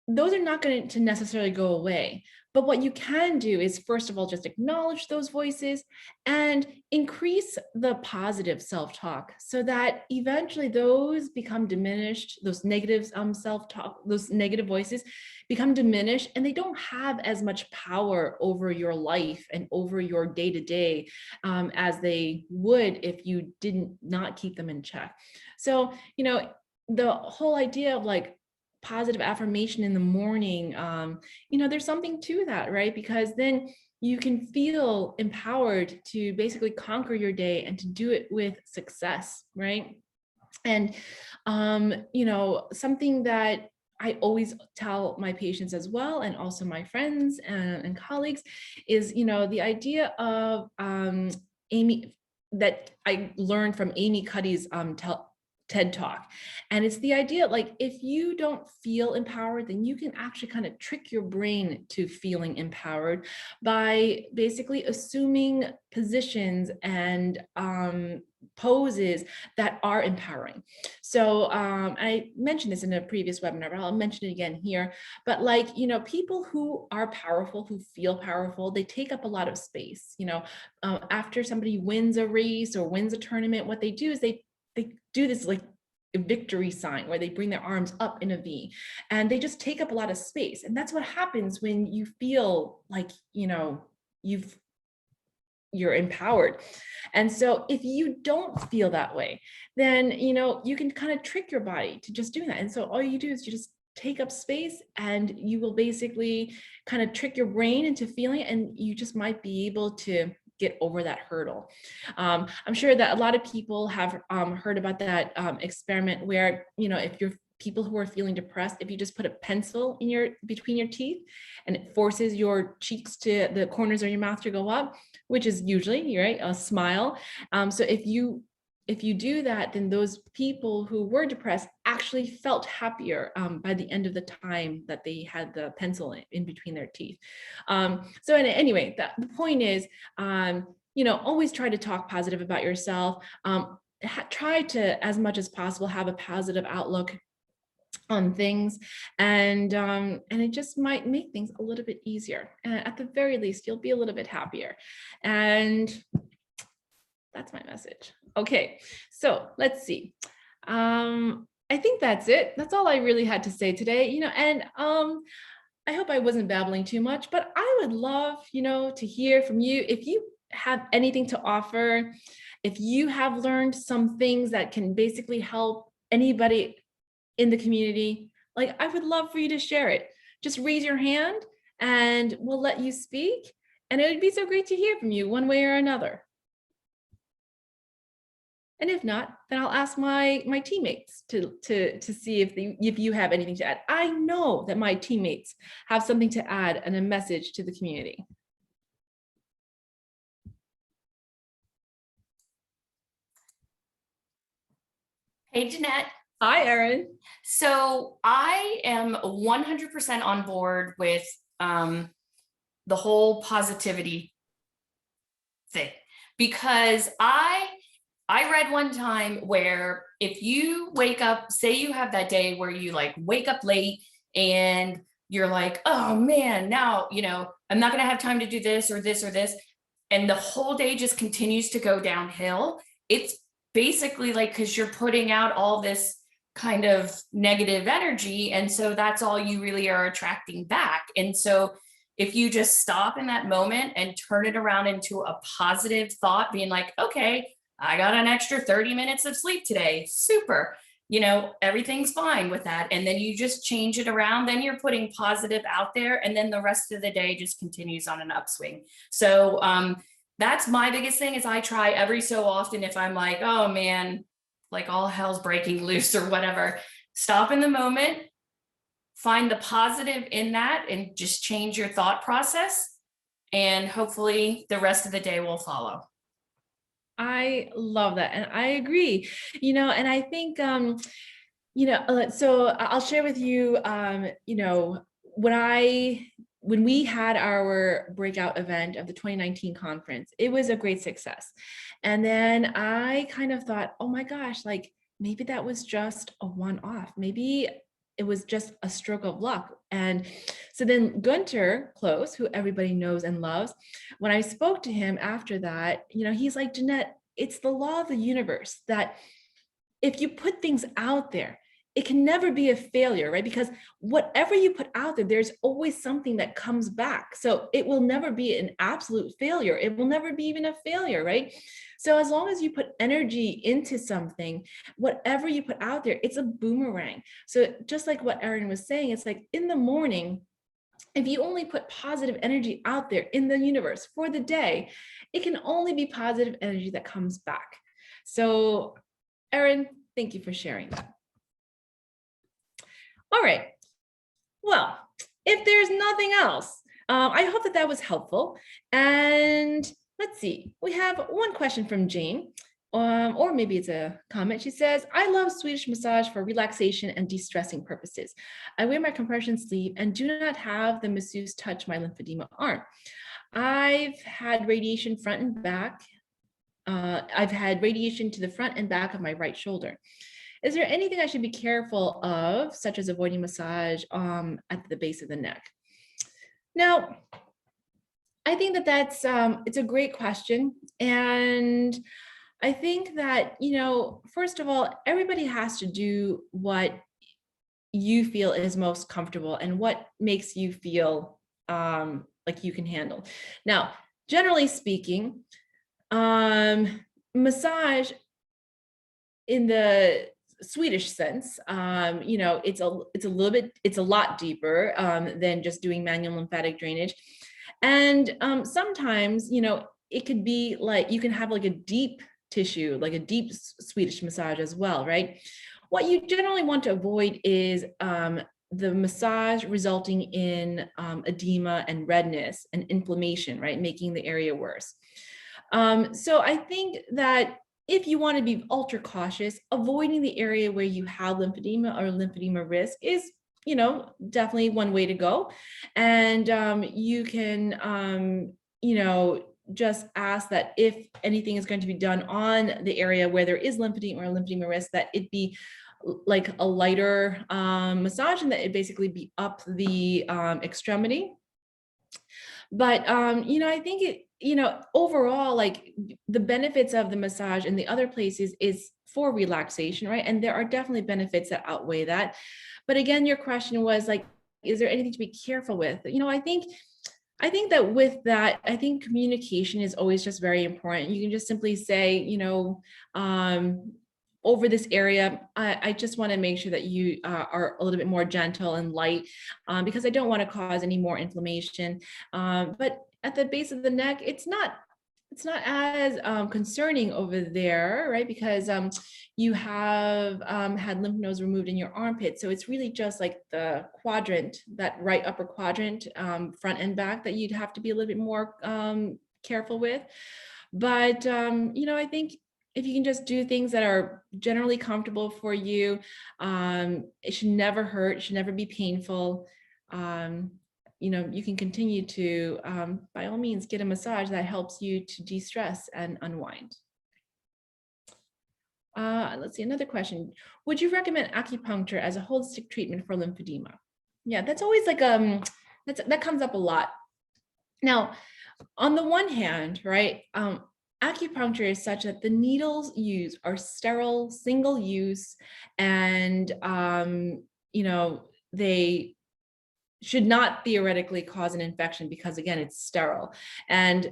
[SPEAKER 1] those are not going to necessarily go away. But what you can do is, first of all, just acknowledge those voices and increase the positive self-talk so that eventually those become diminished, those negative self-talk, those negative voices become diminished, and they don't have as much power over your life and over your day-to-day as they would if you did not keep them in check. So, the whole idea of like positive affirmation in the morning, there's something to that, right? Because then you can feel empowered to basically conquer your day and to do it with success, right? And, something that I always tell my patients as well, and also my friends and colleagues, is, the idea of Amy, that I learned from Amy Cuddy's TED Talk. And it's the idea, like, if you don't feel empowered, then you can actually kind of trick your brain to feeling empowered by basically assuming positions and poses that are empowering. So I mentioned this in a previous webinar, but I'll mention it again here. But like, people who are powerful, who feel powerful, they take up a lot of space. After somebody wins a race or wins a tournament, what they do is they do this like a victory sign where they bring their arms up in a V, and they just take up a lot of space. And that's what happens when you feel like, you're empowered. And so if you don't feel that way, then, you can kind of trick your body to just doing that. And so all you do is you just take up space, and you will basically kind of trick your brain into feeling it, and you just might be able to get over that hurdle. I'm sure that a lot of people have heard about that experiment where, if you're people who are feeling depressed, if you just put a pencil in between your teeth, and it forces your cheeks to the corners of your mouth to go up, which is usually, right, a smile. So if you do that, then those people who were depressed actually felt happier by the end of the time that they had the pencil in between their teeth. So anyway, the point is, always try to talk positive about yourself. Try to, as much as possible, have a positive outlook on things, and it just might make things a little bit easier. And at the very least, you'll be a little bit happier. And that's my message. Okay, so let's see. I think that's it. That's all I really had to say today. And I hope I wasn't babbling too much, but I would love, to hear from you. If you have anything to offer, if you have learned some things that can basically help anybody in the community, like, I would love for you to share it. Just raise your hand and we'll let you speak. And it would be so great to hear from you one way or another. And if not, then I'll ask my teammates to see if you have anything to add. I know that my teammates have something to add and a message to the community.
[SPEAKER 4] Hey, Jeanette.
[SPEAKER 1] Hi, Erin.
[SPEAKER 4] So I am 100% on board with the whole positivity thing, because I I read one time where if you wake up, say you have that day where you like wake up late and you're like, oh man, now, I'm not going to have time to do this or this or this. And the whole day just continues to go downhill. It's basically like, because you're putting out all this kind of negative energy. And so that's all you really are attracting back. And so if you just stop in that moment and turn it around into a positive thought, being like, okay, I got an extra 30 minutes of sleep today. Super. Everything's fine with that. And then you just change it around. Then you're putting positive out there. And then the rest of the day just continues on an upswing. So that's my biggest thing is I try every so often if I'm like, oh man, like all hell's breaking loose or whatever, stop in the moment, find the positive in that and just change your thought process. And hopefully the rest of the day will follow.
[SPEAKER 1] I love that. And I agree, and I think, so I'll share with you, when we had our breakout event of the 2019 conference, it was a great success. And then I kind of thought, oh my gosh, like maybe that was just a one-off. Maybe it was just a stroke of luck. And so then Gunter Close, who everybody knows and loves, when I spoke to him after that, he's like, Jeannette, it's the law of the universe that if you put things out there, it can never be a failure, right? Because whatever you put out there, there's always something that comes back. So it will never be an absolute failure. It will never be even a failure, right? So as long as you put energy into something, whatever you put out there, it's a boomerang. So just like what Erin was saying, it's like in the morning, if you only put positive energy out there in the universe for the day, it can only be positive energy that comes back. So Erin, thank you for sharing that. All right. Well, if there's nothing else, I hope that that was helpful. And let's see, we have one question from Jane, or maybe it's a comment. She says, I love Swedish massage for relaxation and de-stressing purposes. I wear my compression sleeve and do not have the masseuse touch my lymphedema arm. I've had radiation front and back. I've had radiation to the front and back of my right shoulder. Is there anything I should be careful of, such as avoiding massage at the base of the neck? Now, I think that that's, it's a great question. And I think that, first of all, everybody has to do what you feel is most comfortable and what makes you feel like you can handle. Now, generally speaking, massage in the Swedish sense, it's a lot deeper than just doing manual lymphatic drainage. And sometimes, it could be like, you can have like a deep tissue, like a deep Swedish massage as well, right? What you generally want to avoid is the massage resulting in edema and redness and inflammation, right? Making the area worse. So I think that if you want to be ultra cautious, avoiding the area where you have lymphedema or lymphedema risk is, definitely one way to go. And you can, just ask that if anything is going to be done on the area where there is lymphedema or lymphedema risk, that it be like a lighter massage and that it basically be up the extremity. But, I think it, overall, like the benefits of the massage in the other places is for relaxation, right? And there are definitely benefits that outweigh that. But again, your question was like, is there anything to be careful with? I think that with that, I think communication is always just very important. You can just simply say, over this area, I just want to make sure that you are a little bit more gentle and light because I don't want to cause any more inflammation. But at the base of the neck, it's not as concerning over there, right? Because you have had lymph nodes removed in your armpit. So it's really just like the quadrant, that right upper quadrant, front and back, that you'd have to be a little bit more careful with. But, I think if you can just do things that are generally comfortable for you, it should never hurt, it should never be painful. You can continue to, by all means, get a massage that helps you to de-stress and unwind. Let's see, another question. Would you recommend acupuncture as a holistic treatment for lymphedema? Yeah, that's always like, that comes up a lot. Now, on the one hand, right, acupuncture is such that the needles used are sterile, single use, and, they should not theoretically cause an infection because, again, it's sterile. And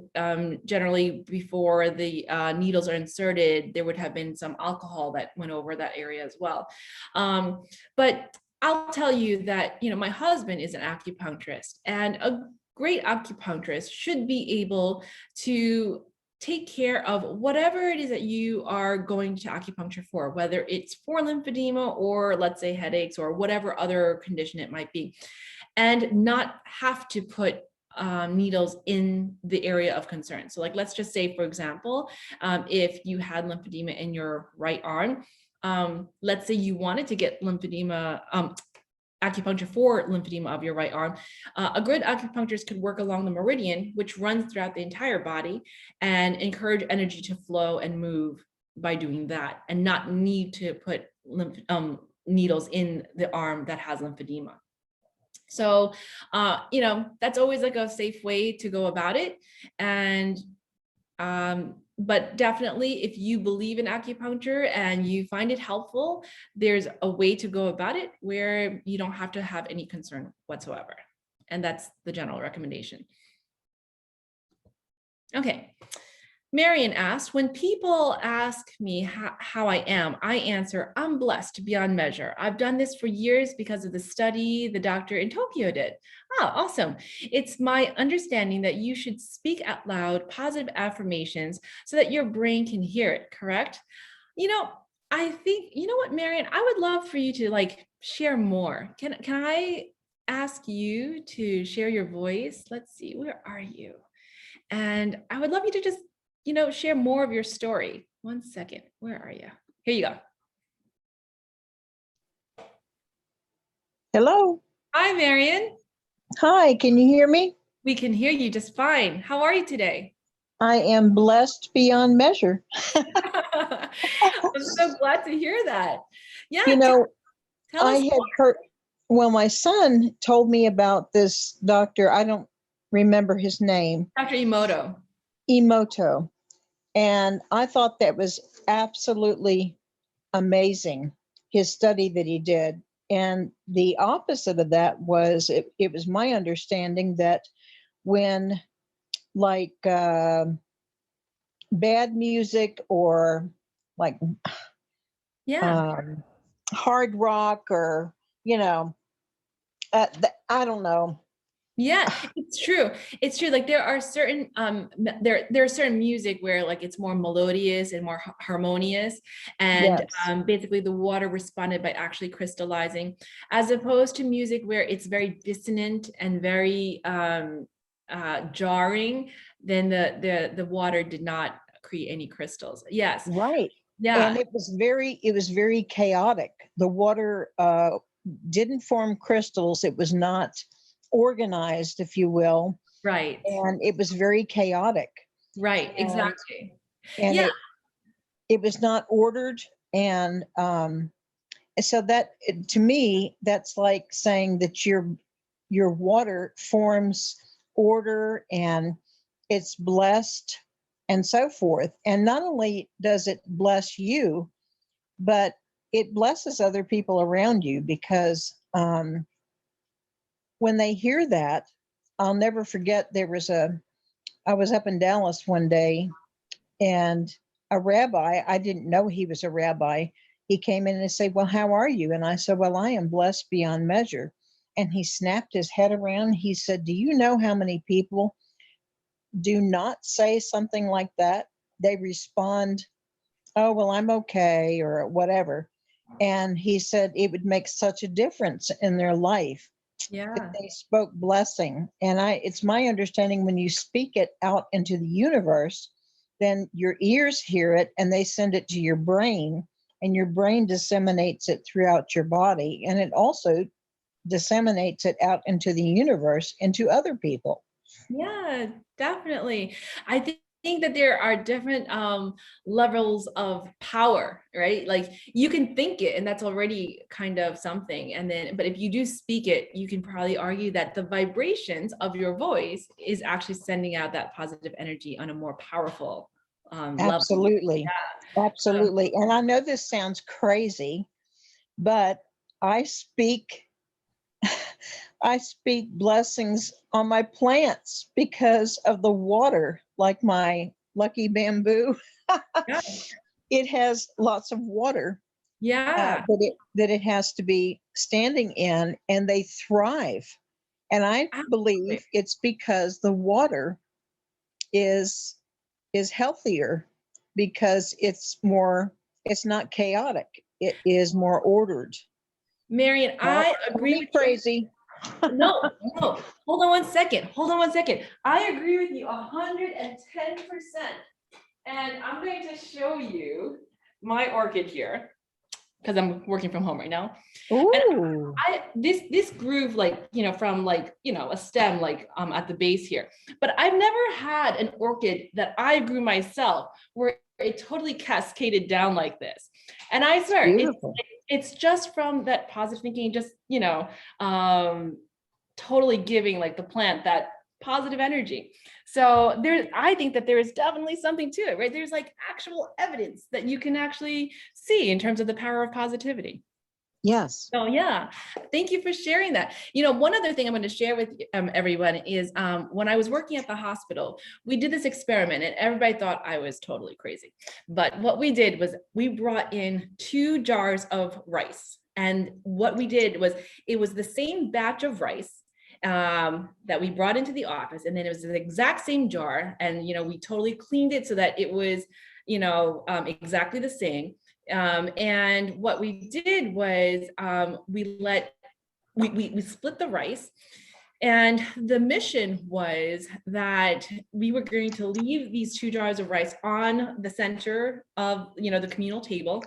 [SPEAKER 1] generally, before the needles are inserted, there would have been some alcohol that went over that area as well. But I'll tell you that, my husband is an acupuncturist, and a great acupuncturist should be able to take care of whatever it is that you are going to acupuncture for, whether it's for lymphedema or, let's say, headaches or whatever other condition it might be, and not have to put needles in the area of concern. So, like, let's just say, for example, if you had lymphedema in your right arm, let's say you wanted to get lymphedema, acupuncture for lymphedema of your right arm, a good acupuncturist could work along the meridian, which runs throughout the entire body, and encourage energy to flow and move by doing that, and not need to put needles in the arm that has lymphedema. So, that's always like a safe way to go about it. And, but definitely, if you believe in acupuncture and you find it helpful, there's a way to go about it where you don't have to have any concern whatsoever. And that's the general recommendation. Okay. Marion asked, when people ask me how I am, I answer, I'm blessed beyond measure. I've done this for years because of the study the doctor in Tokyo did. Oh, awesome. It's my understanding that you should speak out loud positive affirmations so that your brain can hear it, correct? I think, what, Marion, I would love for you to share more. Can I ask you to share your voice? Let's see, where are you? And I would love you to just share more of your story. One second. Where are you? Here you go.
[SPEAKER 5] Hello.
[SPEAKER 1] Hi, Marion.
[SPEAKER 5] Hi, can you hear me?
[SPEAKER 1] We can hear you just fine. How are you today?
[SPEAKER 5] I am blessed beyond measure.
[SPEAKER 1] I'm so glad to hear that. Yeah.
[SPEAKER 5] Tell
[SPEAKER 1] us
[SPEAKER 5] had heard, my son told me about this doctor. I don't remember his name.
[SPEAKER 1] Dr. Emoto.
[SPEAKER 5] Emoto. And I thought that was absolutely amazing, his study that he did. And the opposite of that was, it was my understanding that when bad music or hard rock or, I don't know.
[SPEAKER 1] Yeah, it's true. It's true. Like there are certain there are certain music where it's more melodious and more harmonious, and
[SPEAKER 5] Yes.
[SPEAKER 1] Basically the water responded by actually crystallizing, as opposed to music where it's very dissonant and very jarring. Then the water did not create any crystals. Yes.
[SPEAKER 5] Right.
[SPEAKER 1] Yeah.
[SPEAKER 5] And it was very chaotic. The water didn't form crystals. It was not organized, if you will.
[SPEAKER 1] Right.
[SPEAKER 5] And it was very chaotic.
[SPEAKER 1] Right. Exactly.
[SPEAKER 5] And
[SPEAKER 1] yeah.
[SPEAKER 5] it was not ordered. And so that, to me, that's like saying that your water forms order and it's blessed and so forth. And not only does it bless you, but it blesses other people around you, because when they hear that, I'll never forget, I was up in Dallas one day, and a rabbi, I didn't know he was a rabbi, he came in and said, well, how are you? And I said, well, I am blessed beyond measure. And he snapped his head around. He said, do you know how many people do not say something like that? They respond, oh, well, I'm okay, or whatever. And he said it would make such a difference in their life.
[SPEAKER 1] Yeah.
[SPEAKER 5] If they spoke blessing. And it's my understanding, when you speak it out into the universe, then your ears hear it and they send it to your brain, and your brain disseminates it throughout your body. And it also disseminates it out into the universe, into other people.
[SPEAKER 1] Yeah, definitely. I think think that there are different levels of power, right? Like you can think it and that's already kind of something. And then, but if you do speak it, you can probably argue that the vibrations of your voice is actually sending out that positive energy on a more powerful level.
[SPEAKER 5] Absolutely.
[SPEAKER 1] Yeah.
[SPEAKER 5] Absolutely. And I know this sounds crazy, but I speak I speak blessings on my plants because of the water, like my lucky bamboo.
[SPEAKER 1] Yeah.
[SPEAKER 5] It has lots of water
[SPEAKER 1] Yeah.
[SPEAKER 5] that it has to be standing in, and they thrive. And I believe it's because the water is healthier because it's not chaotic. It is more ordered.
[SPEAKER 1] Marion, I agree with
[SPEAKER 5] crazy.
[SPEAKER 1] No, hold on 1 second. I agree with you 110%. And I'm going to show you my orchid here because I'm working from home right now.
[SPEAKER 5] Ooh.
[SPEAKER 1] And this grew like, from like, a stem like at the base here. But I've never had an orchid that I grew myself where it totally cascaded down like this. And I swear, it's just from that positive thinking, just, totally giving like the plant that positive energy. So I think that there is definitely something to it, right? There's like actual evidence that you can actually see in terms of the power of positivity.
[SPEAKER 5] Yes.
[SPEAKER 1] So yeah, thank you for sharing that. One other thing I'm going to share with everyone is when I was working at the hospital, we did this experiment and everybody thought I was totally crazy. But what we did was we brought in 2 jars of rice. And what we did was it was the same batch of rice that we brought into the office. And then it was the exact same jar. And, we totally cleaned it so that it was, exactly the same. And what we did was we split the rice, and the mission was that we were going to leave these 2 jars of rice on the center of the communal table.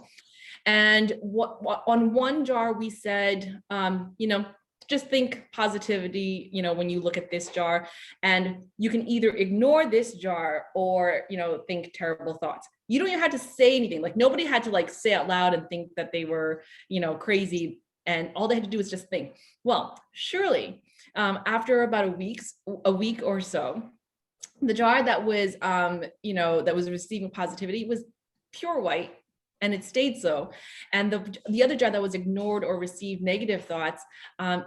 [SPEAKER 1] And on one jar we said, just think positivity, when you look at this jar, and you can either ignore this jar or, think terrible thoughts. You don't even have to say anything. Like nobody had to like say out loud and think that they were, crazy. And all they had to do was just think. Well, surely after about a week or so, the jar that was, that was receiving positivity was pure white. And it stayed so. And the other jar that was ignored or received negative thoughts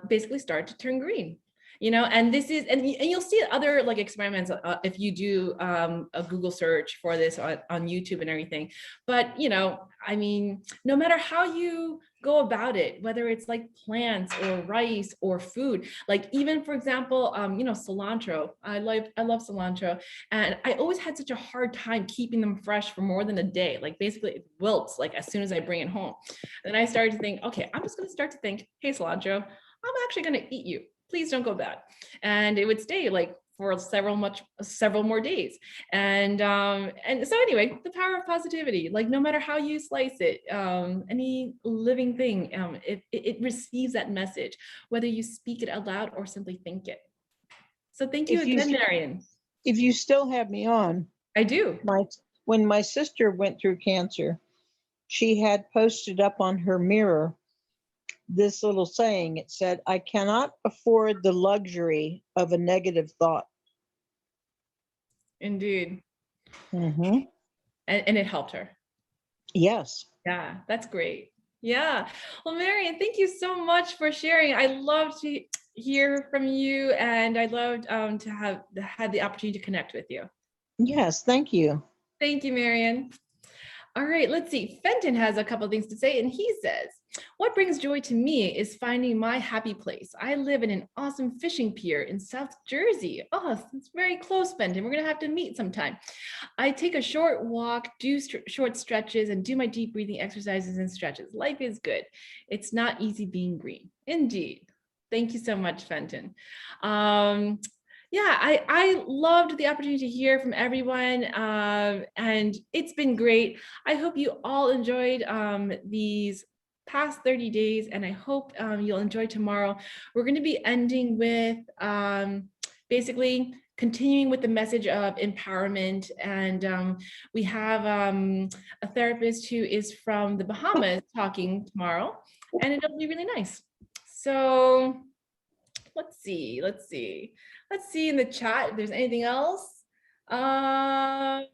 [SPEAKER 1] basically started to turn green. And this is, and you'll see other like experiments if you do a Google search for this on YouTube and everything. But, no matter how you go about it, whether it's like plants or rice or food, like even for example, cilantro, I love cilantro, and I always had such a hard time keeping them fresh for more than a day. Like basically it wilts like as soon as I bring it home. Then I started to think, okay, I'm just going to start to think, hey cilantro, I'm actually going to eat you. Please don't go bad. And it would stay like for several more days. And so anyway, the power of positivity, like no matter how you slice it, any living thing, it receives that message, whether you speak it out loud or simply think it. So thank you again, Marion.
[SPEAKER 5] If you still have me on.
[SPEAKER 1] I do.
[SPEAKER 5] When my sister went through cancer, she had posted up on her mirror this little saying. It said, I cannot afford the luxury of a negative thought.
[SPEAKER 1] Indeed.
[SPEAKER 5] Mm-hmm.
[SPEAKER 1] And it helped her.
[SPEAKER 5] Yes.
[SPEAKER 1] Yeah, that's great. Yeah. Well, Marion, thank you so much for sharing. I love to hear from you, and I loved to have had the opportunity to connect with you.
[SPEAKER 5] Yes, thank you.
[SPEAKER 1] Thank you, Marion. All right, let's see. Fenton has a couple of things to say, and he says, what brings joy to me is finding my happy place. I live in an awesome fishing pier in South Jersey. Oh, it's very close, Fenton. We're going to have to meet sometime. I take a short walk, do short stretches, and do my deep breathing exercises and stretches. Life is good. It's not easy being green. Indeed. Thank you so much, Fenton. Yeah, I loved the opportunity to hear from everyone, and it's been great. I hope you all enjoyed these past 30 days, and I hope you'll enjoy tomorrow. We're going to be ending with basically continuing with the message of empowerment. And we have a therapist who is from the Bahamas talking tomorrow, and it'll be really nice. So let's see in the chat if there's anything else. All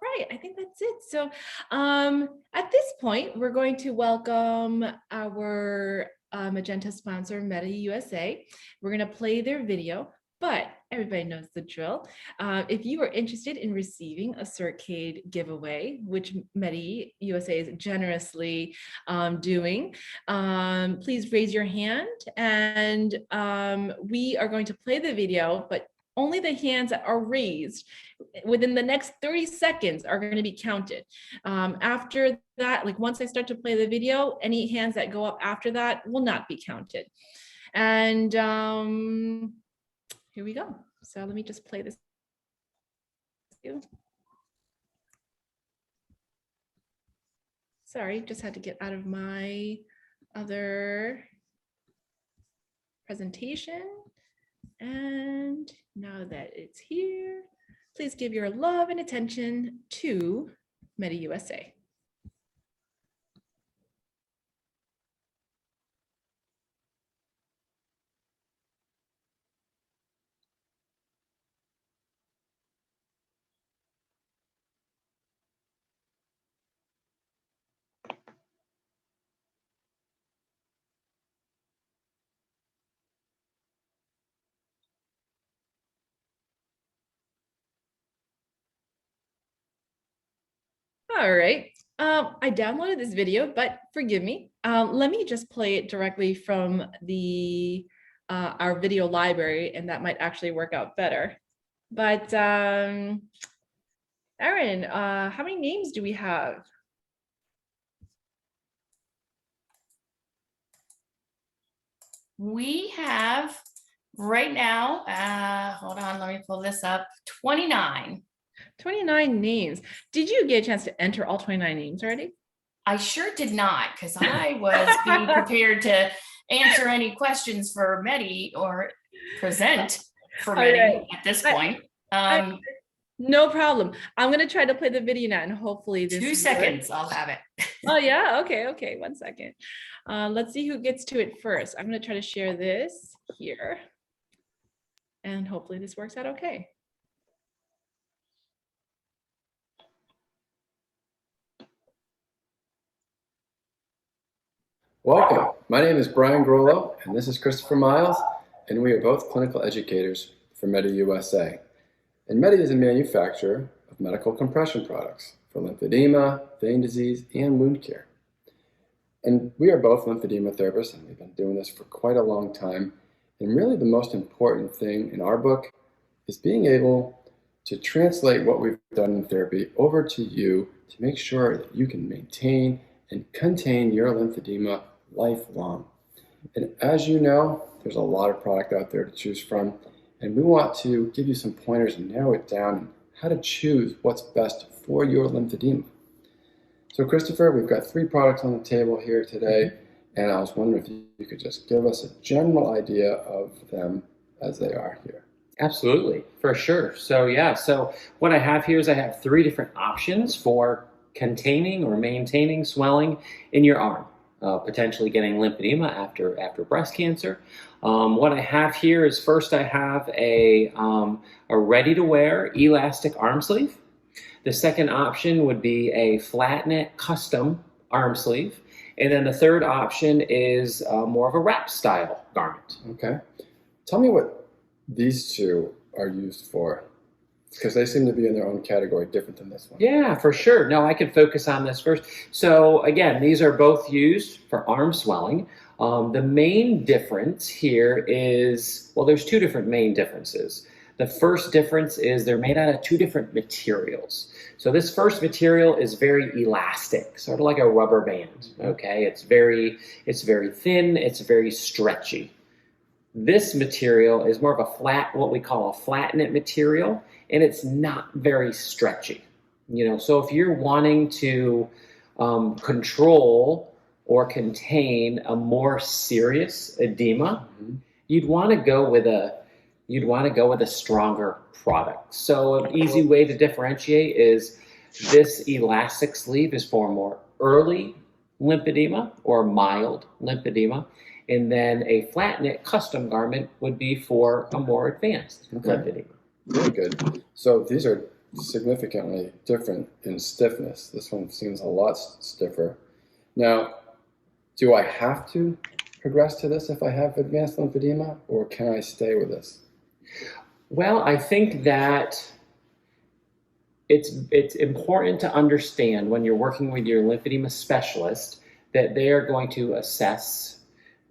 [SPEAKER 1] right, I think that's it. So at this point, we're going to welcome our Magenta sponsor, Meta USA. We're going to play their video, but everybody knows the drill. If you are interested in receiving a Circade giveaway, which Meta USA is generously doing, please raise your hand, and we are going to play the video, but only the hands that are raised within the next 30 seconds are going to be counted. After that, like once I start to play the video, any hands that go up after that will not be counted. And here we go. So let me just play this. Sorry, just had to get out of my other presentation. And now that it's here, please give your love and attention to Meta USA. All right, I downloaded this video, but forgive me. Let me just play it directly from the our video library, and that might actually work out better. But Erin, how many names do we have?
[SPEAKER 4] We have right now, hold on, let me pull this up, 29.
[SPEAKER 1] 29 names. Did you get a chance to enter all 29 names already?
[SPEAKER 4] I sure did not, because I was being prepared to answer any questions for Medi or present for Medi at this point.
[SPEAKER 1] No problem. I'm going to try to play the video now, and hopefully this
[SPEAKER 4] 2 seconds, I'll have it.
[SPEAKER 1] Oh yeah, okay, 1 second. Let's see who gets to it first. I'm going to try to share this here, and hopefully this works out okay.
[SPEAKER 6] Welcome. My name is Brian Grollo, and this is Christopher Miles, and we are both clinical educators for Meta USA. And Meta is a manufacturer of medical compression products for lymphedema, vein disease, and wound care. And we are both lymphedema therapists, and we've been doing this for quite a long time. And really the most important thing in our book is being able to translate what we've done in therapy over to you to make sure that you can maintain and contain your lymphedema lifelong. And as you know, there's a lot of product out there to choose from, and we want to give you some pointers and narrow it down on how to choose what's best for your lymphedema. So Christopher, we've got 3 products on the table here today, and I was wondering if you could just give us a general idea of them as they are here.
[SPEAKER 7] Absolutely, for sure. So yeah, so what I have here is I have 3 different options for containing or maintaining swelling in your arm, potentially getting lymphedema after breast cancer. What I have here is first I have a ready-to-wear elastic arm sleeve. The second option would be a flat knit custom arm sleeve. And then the third option is more of a wrap style garment.
[SPEAKER 6] Okay. Tell me what these 2 are used for, because they seem to be in their own category, different than this one.
[SPEAKER 7] Yeah, for sure. No, I can focus on this first. So again, these are both used for arm swelling. The main difference here is, well, there's 2 different main differences. The first difference is they're made out of 2 different materials. So this first material is very elastic, sort of like a rubber band, okay? It's very thin, it's very stretchy. This material is more of a flat, what we call a flat knit material, and it's not very stretchy. You know, so if you're wanting to control or contain a more serious edema, you'd want to go with a you'd want to go with a stronger product. So an easy way to differentiate is this elastic sleeve is for more early lymphedema or mild lymphedema. And then a flat knit custom garment would be for a more advanced lymphedema.
[SPEAKER 6] Very good. So these are significantly different in stiffness. This one seems a lot stiffer. Now, do I have to progress to this if I have advanced lymphedema, or can I stay with this?
[SPEAKER 7] Well, I think that it's important to understand when you're working with your lymphedema specialist that they are going to assess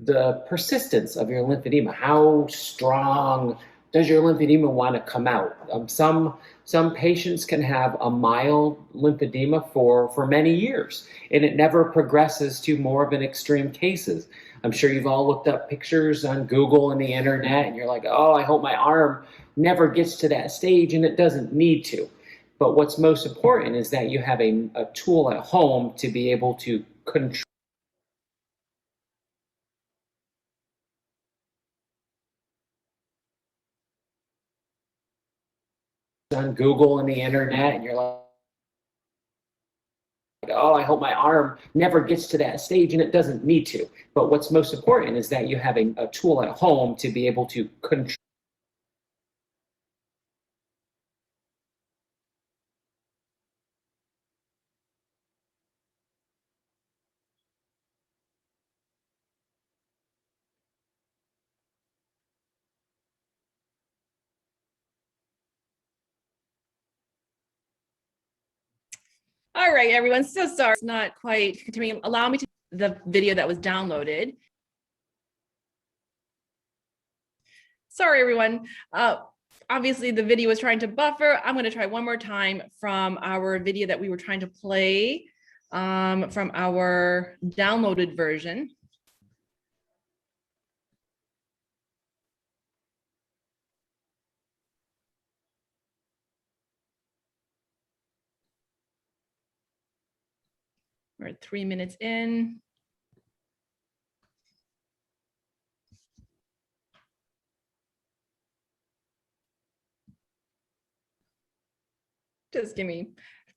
[SPEAKER 7] the persistence of your lymphedema. How strong does your lymphedema want to come out? Some patients can have a mild lymphedema for many years, and it never progresses to more of an extreme cases. I'm sure you've all looked up pictures on Google and the internet, and you're like, oh, I hope my arm never gets to that stage, and it doesn't need to. But what's most important is that you have a tool at home to be able to control on Google and the internet, and you're like, oh, I hope my arm never gets to that stage, and it doesn't need to. But what's most important is that you have a tool at home to be able to control
[SPEAKER 1] All right, everyone. So sorry, it's not quite continuing. Allow me to the video that was downloaded. Sorry, everyone. Obviously, the video was trying to buffer. I'm going to try one more time from our video that we were trying to play from our downloaded version. We're at 3 minutes in. Just give me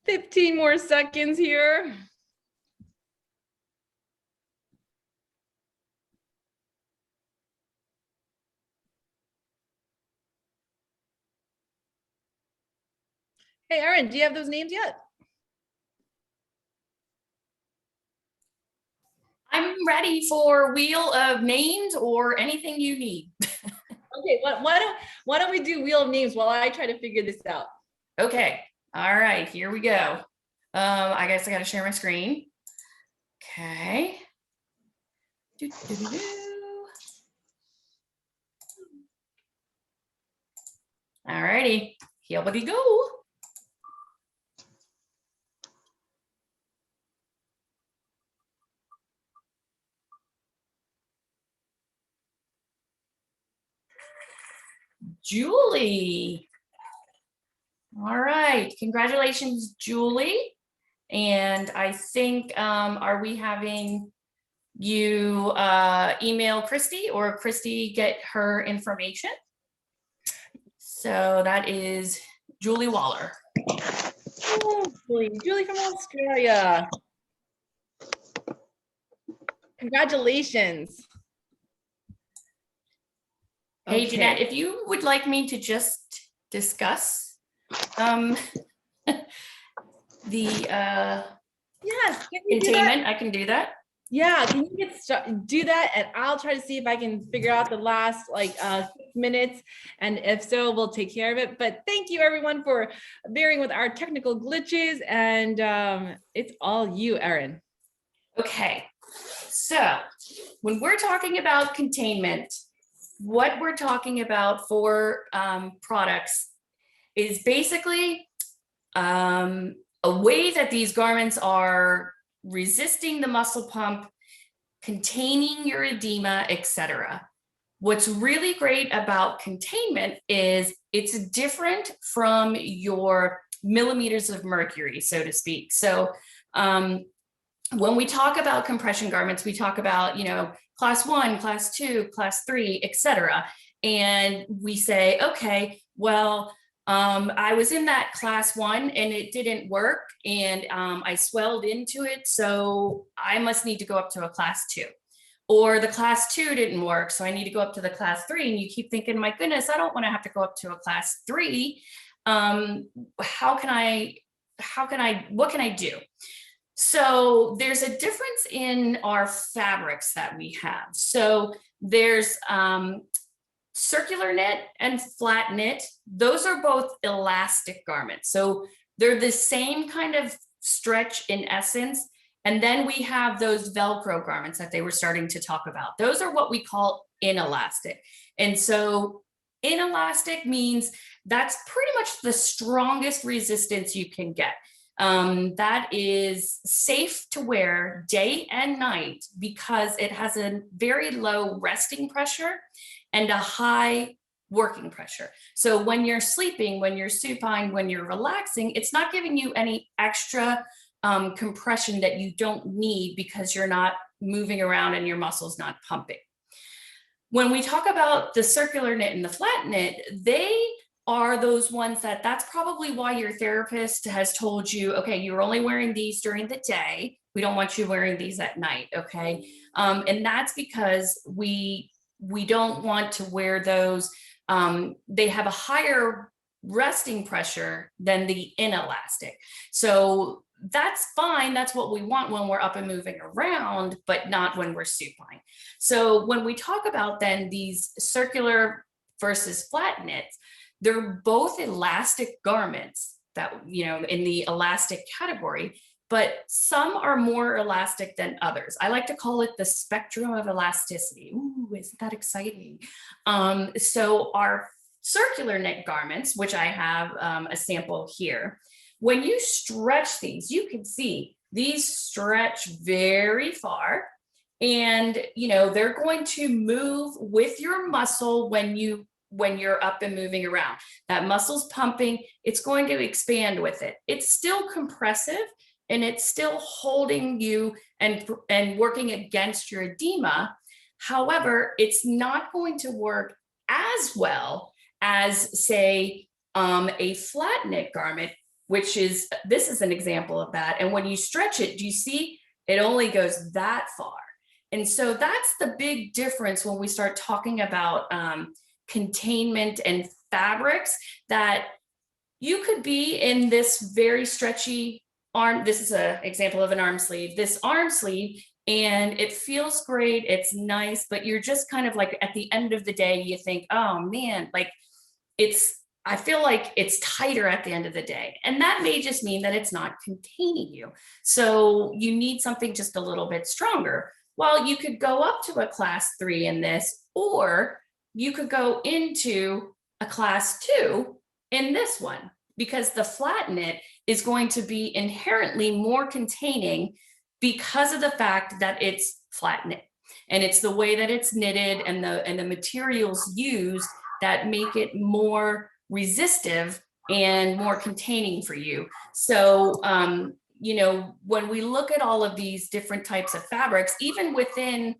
[SPEAKER 1] 15 more seconds here. Hey, Erin, do you have those names yet?
[SPEAKER 4] I'm ready for wheel of names or anything you need.
[SPEAKER 1] Okay, why don't we do wheel of names while I try to figure this out?
[SPEAKER 4] Okay, all right, here we go. I guess I got to share my screen. Okay. All righty, here we go. Julie. All right, congratulations, Julie. And I think, are we having you email Christy or Christy get her information? So that is Julie Waller.
[SPEAKER 1] Oh, Julie from Australia. Congratulations.
[SPEAKER 4] Hey,
[SPEAKER 1] Okay.
[SPEAKER 4] Jeanette, if you would like me to just discuss the
[SPEAKER 1] Yes,
[SPEAKER 4] containment, I can do that.
[SPEAKER 1] Yeah, can you do that, and I'll try to see if I can figure out the last 6 minutes, and if so, we'll take care of it. But thank you everyone for bearing with our technical glitches, and it's all you, Erin.
[SPEAKER 4] Okay, so when we're talking about containment, what we're talking about for products is basically a way that these garments are resisting the muscle pump, containing your edema, etc. What's really great about containment is it's different from your millimeters of mercury, so to speak. So when we talk about compression garments, we talk about, class 1, class 2, class 3, etc. and we say, okay, well, I was in that class 1 and it didn't work, and I swelled into it, so I must need to go up to a class 2. Or the class 2 didn't work, so I need to go up to the class 3. And you keep thinking, my goodness, I don't want to have to go up to a class 3. What can I do? So there's a difference in our fabrics that we have. So there's circular knit and flat knit. Those are both elastic garments. So they're the same kind of stretch in essence. And then we have those Velcro garments that they were starting to talk about. Those are what we call inelastic. And so inelastic means that's pretty much the strongest resistance you can get. That is safe to wear day and night because it has a very low resting pressure and a high working pressure. So when you're sleeping, when you're supine, when you're relaxing, it's not giving you any extra compression that you don't need because you're not moving around and your muscles not pumping. When we talk about the circular knit and the flat knit, they are those ones that's probably why your therapist has told you, okay, you're only wearing these during the day. We don't want you wearing these at night, okay? And that's because we don't want to wear those. They have a higher resting pressure than the inelastic. So that's fine. That's what we want when we're up and moving around, but not when we're supine. So when we talk about then these circular versus flat knits, they're both elastic garments that, you know, in the elastic category, but some are more elastic than others. I like to call it the spectrum of elasticity. Ooh, isn't that exciting? So our circular knit garments, which I have a sample here, when you stretch these, you can see these stretch very far, and you know they're going to move with your muscle when you're up and moving around. That muscle's pumping, it's going to expand with it. It's still compressive and it's still holding you and working against your edema. However, it's not going to work as well as, say, a flat knit garment, which is, this is an example of that. And when you stretch it, do you see it only goes that far? And so that's the big difference when we start talking about containment and fabrics, that you could be in this very stretchy arm. This is an example of an arm sleeve, this arm sleeve, and it feels great, it's nice, but you're just kind of like at the end of the day, you think, oh man, like I feel like it's tighter at the end of the day. And that may just mean that it's not containing you. So you need something just a little bit stronger. Well, you could go up to a class 3 in this, or you could go into a class 2 in this one, because the flat knit is going to be inherently more containing because of the fact that it's flat knit. And it's the way that it's knitted and the materials used that make it more resistive and more containing for you. So, you know, when we look at all of these different types of fabrics, even within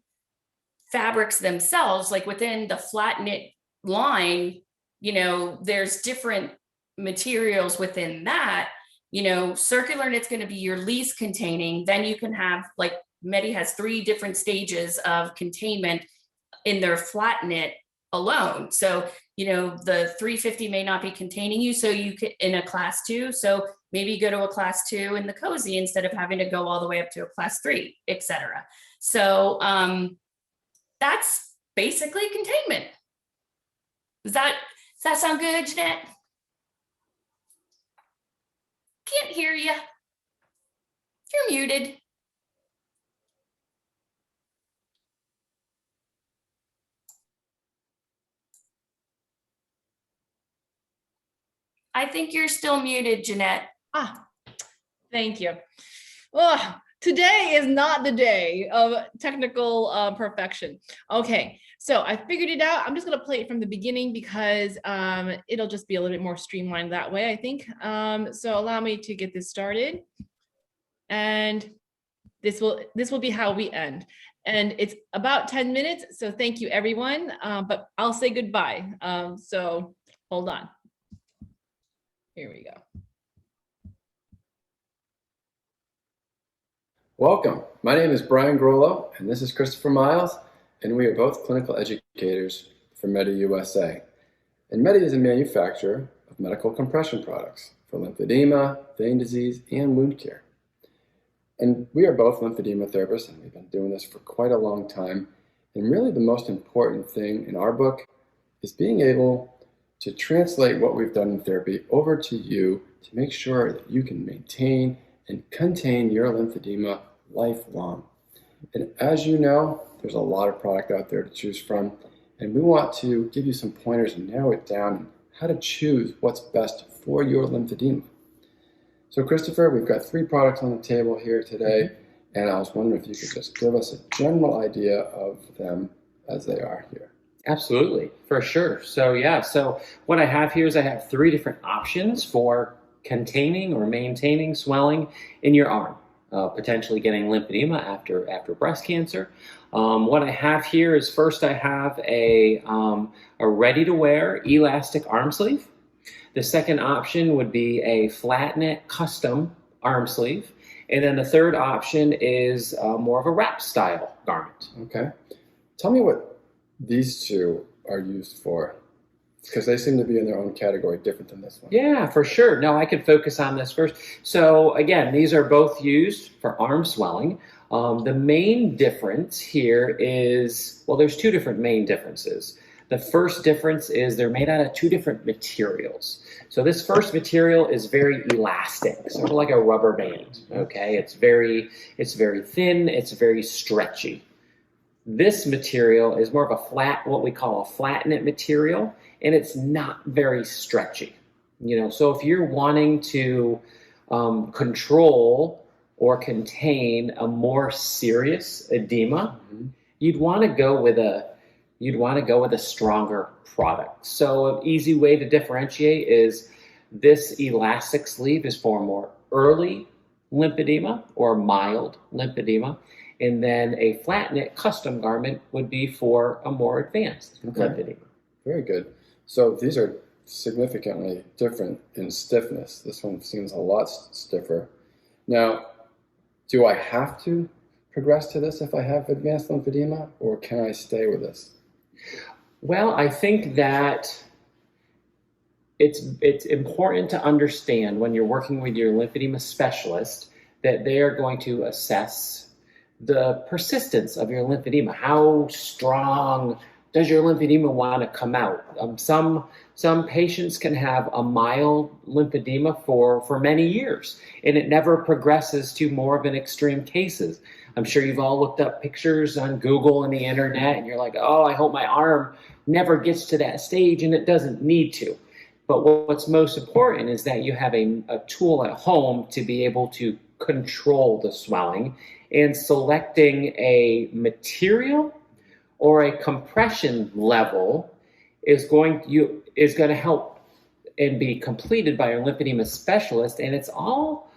[SPEAKER 4] fabrics themselves, like within the flat knit line, you know, there's different materials within that. You know, circular knit's going to be your least containing. Then you can have, like, Medi has 3 different stages of containment in their flat knit alone. So, you know, the 350 may not be containing you, so you could in a class 2. So maybe go to a class 2 in the cozy instead of having to go all the way up to a class 3, etc. So that's basically containment. Does that sound good, Jeannette? Can't hear you. You're muted. I think you're still muted, Jeannette.
[SPEAKER 1] Thank you. Well, today is not the day of technical perfection. Okay, so I figured it out. I'm just gonna play it from the beginning because it'll just be a little bit more streamlined that way, I think. So allow me to get this started. And this will be how we end. And it's about 10 minutes. So thank you, everyone. But I'll say goodbye. So hold on. Here we go.
[SPEAKER 6] Welcome. My name is Brian Grollo, and this is Christopher Miles, and we are both clinical educators for Medi USA. And Medi is a manufacturer of medical compression products for lymphedema, vein disease, and wound care. And we are both lymphedema therapists, and we've been doing this for quite a long time. And really the most important thing in our book is being able to translate what we've done in therapy over to you to make sure that you can maintain and contain your lymphedema lifelong. And as you know, there's a lot of product out there to choose from, and we want to give you some pointers and narrow it down on how to choose what's best for your lymphedema. So Christopher, we've got 3 products on the table here today, and I was wondering if you could just give us a general idea of them as they are here.
[SPEAKER 7] Absolutely, for sure. So yeah, so what I have here is I have 3 different options for containing or maintaining swelling in your arm, potentially getting lymphedema after breast cancer. What I have here is first I have a ready-to-wear elastic arm sleeve. The second option would be a flat knit custom arm sleeve. And then the third option is more of a wrap style garment.
[SPEAKER 6] Okay. Tell me what these 2 are used for, because they seem to be in their own category, different than this one.
[SPEAKER 7] Yeah, for sure. No, I could focus on this first. So again, these are both used for arm swelling. The main difference here is, well, there's 2 different main differences. The first difference is they're made out of 2 different materials. So this first material is very elastic, sort of like a rubber band, okay? It's very thin, it's very stretchy. This material is more of a flat, what we call a flat knit material, and it's not very stretchy. So if you're wanting to control or contain a more serious edema, you'd want to go with a stronger product. So an easy way to differentiate is this elastic sleeve is for more early lymphedema or mild lymphedema, and then a flat knit custom garment would be for a more advanced lymphedema.
[SPEAKER 6] Very good. So these are significantly different in stiffness. This one seems a lot stiffer. Now, do I have to progress to this if I have advanced lymphedema, or can I stay with this?
[SPEAKER 7] Well, I think that it's important to understand when you're working with your lymphedema specialist that they are going to assess the persistence of your lymphedema. How strong does your lymphedema want to come out? Some patients can have a mild lymphedema for many years, and it never progresses to more of an extreme cases. I'm sure you've all looked up pictures on Google and the internet, and you're like, oh, I hope my arm never gets to that stage, and it doesn't need to. But what's most important is that you have a tool at home to be able to control the swelling, and selecting a material or a compression level is going to help and be completed by a lymphedema specialist, and it's all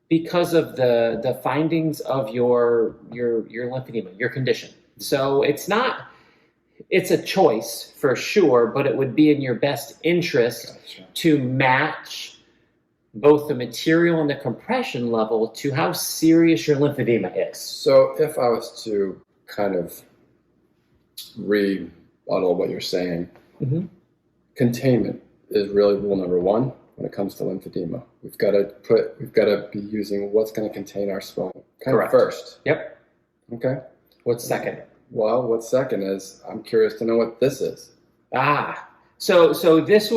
[SPEAKER 7] because of the findings of your lymphedema, your condition. So it's a choice for sure, but it would be in your best interest to match both the material and the compression level to how serious your lymphedema is.
[SPEAKER 6] So if I was to kind of rebuttal what you're saying, containment is really rule number 1 when it comes to lymphedema. We've got to be using what's going to contain our swelling
[SPEAKER 7] Correct.
[SPEAKER 6] First.
[SPEAKER 7] Yep.
[SPEAKER 6] Okay.
[SPEAKER 7] What's second?
[SPEAKER 6] Well, what's second is I'm curious to know what this is.
[SPEAKER 7] So this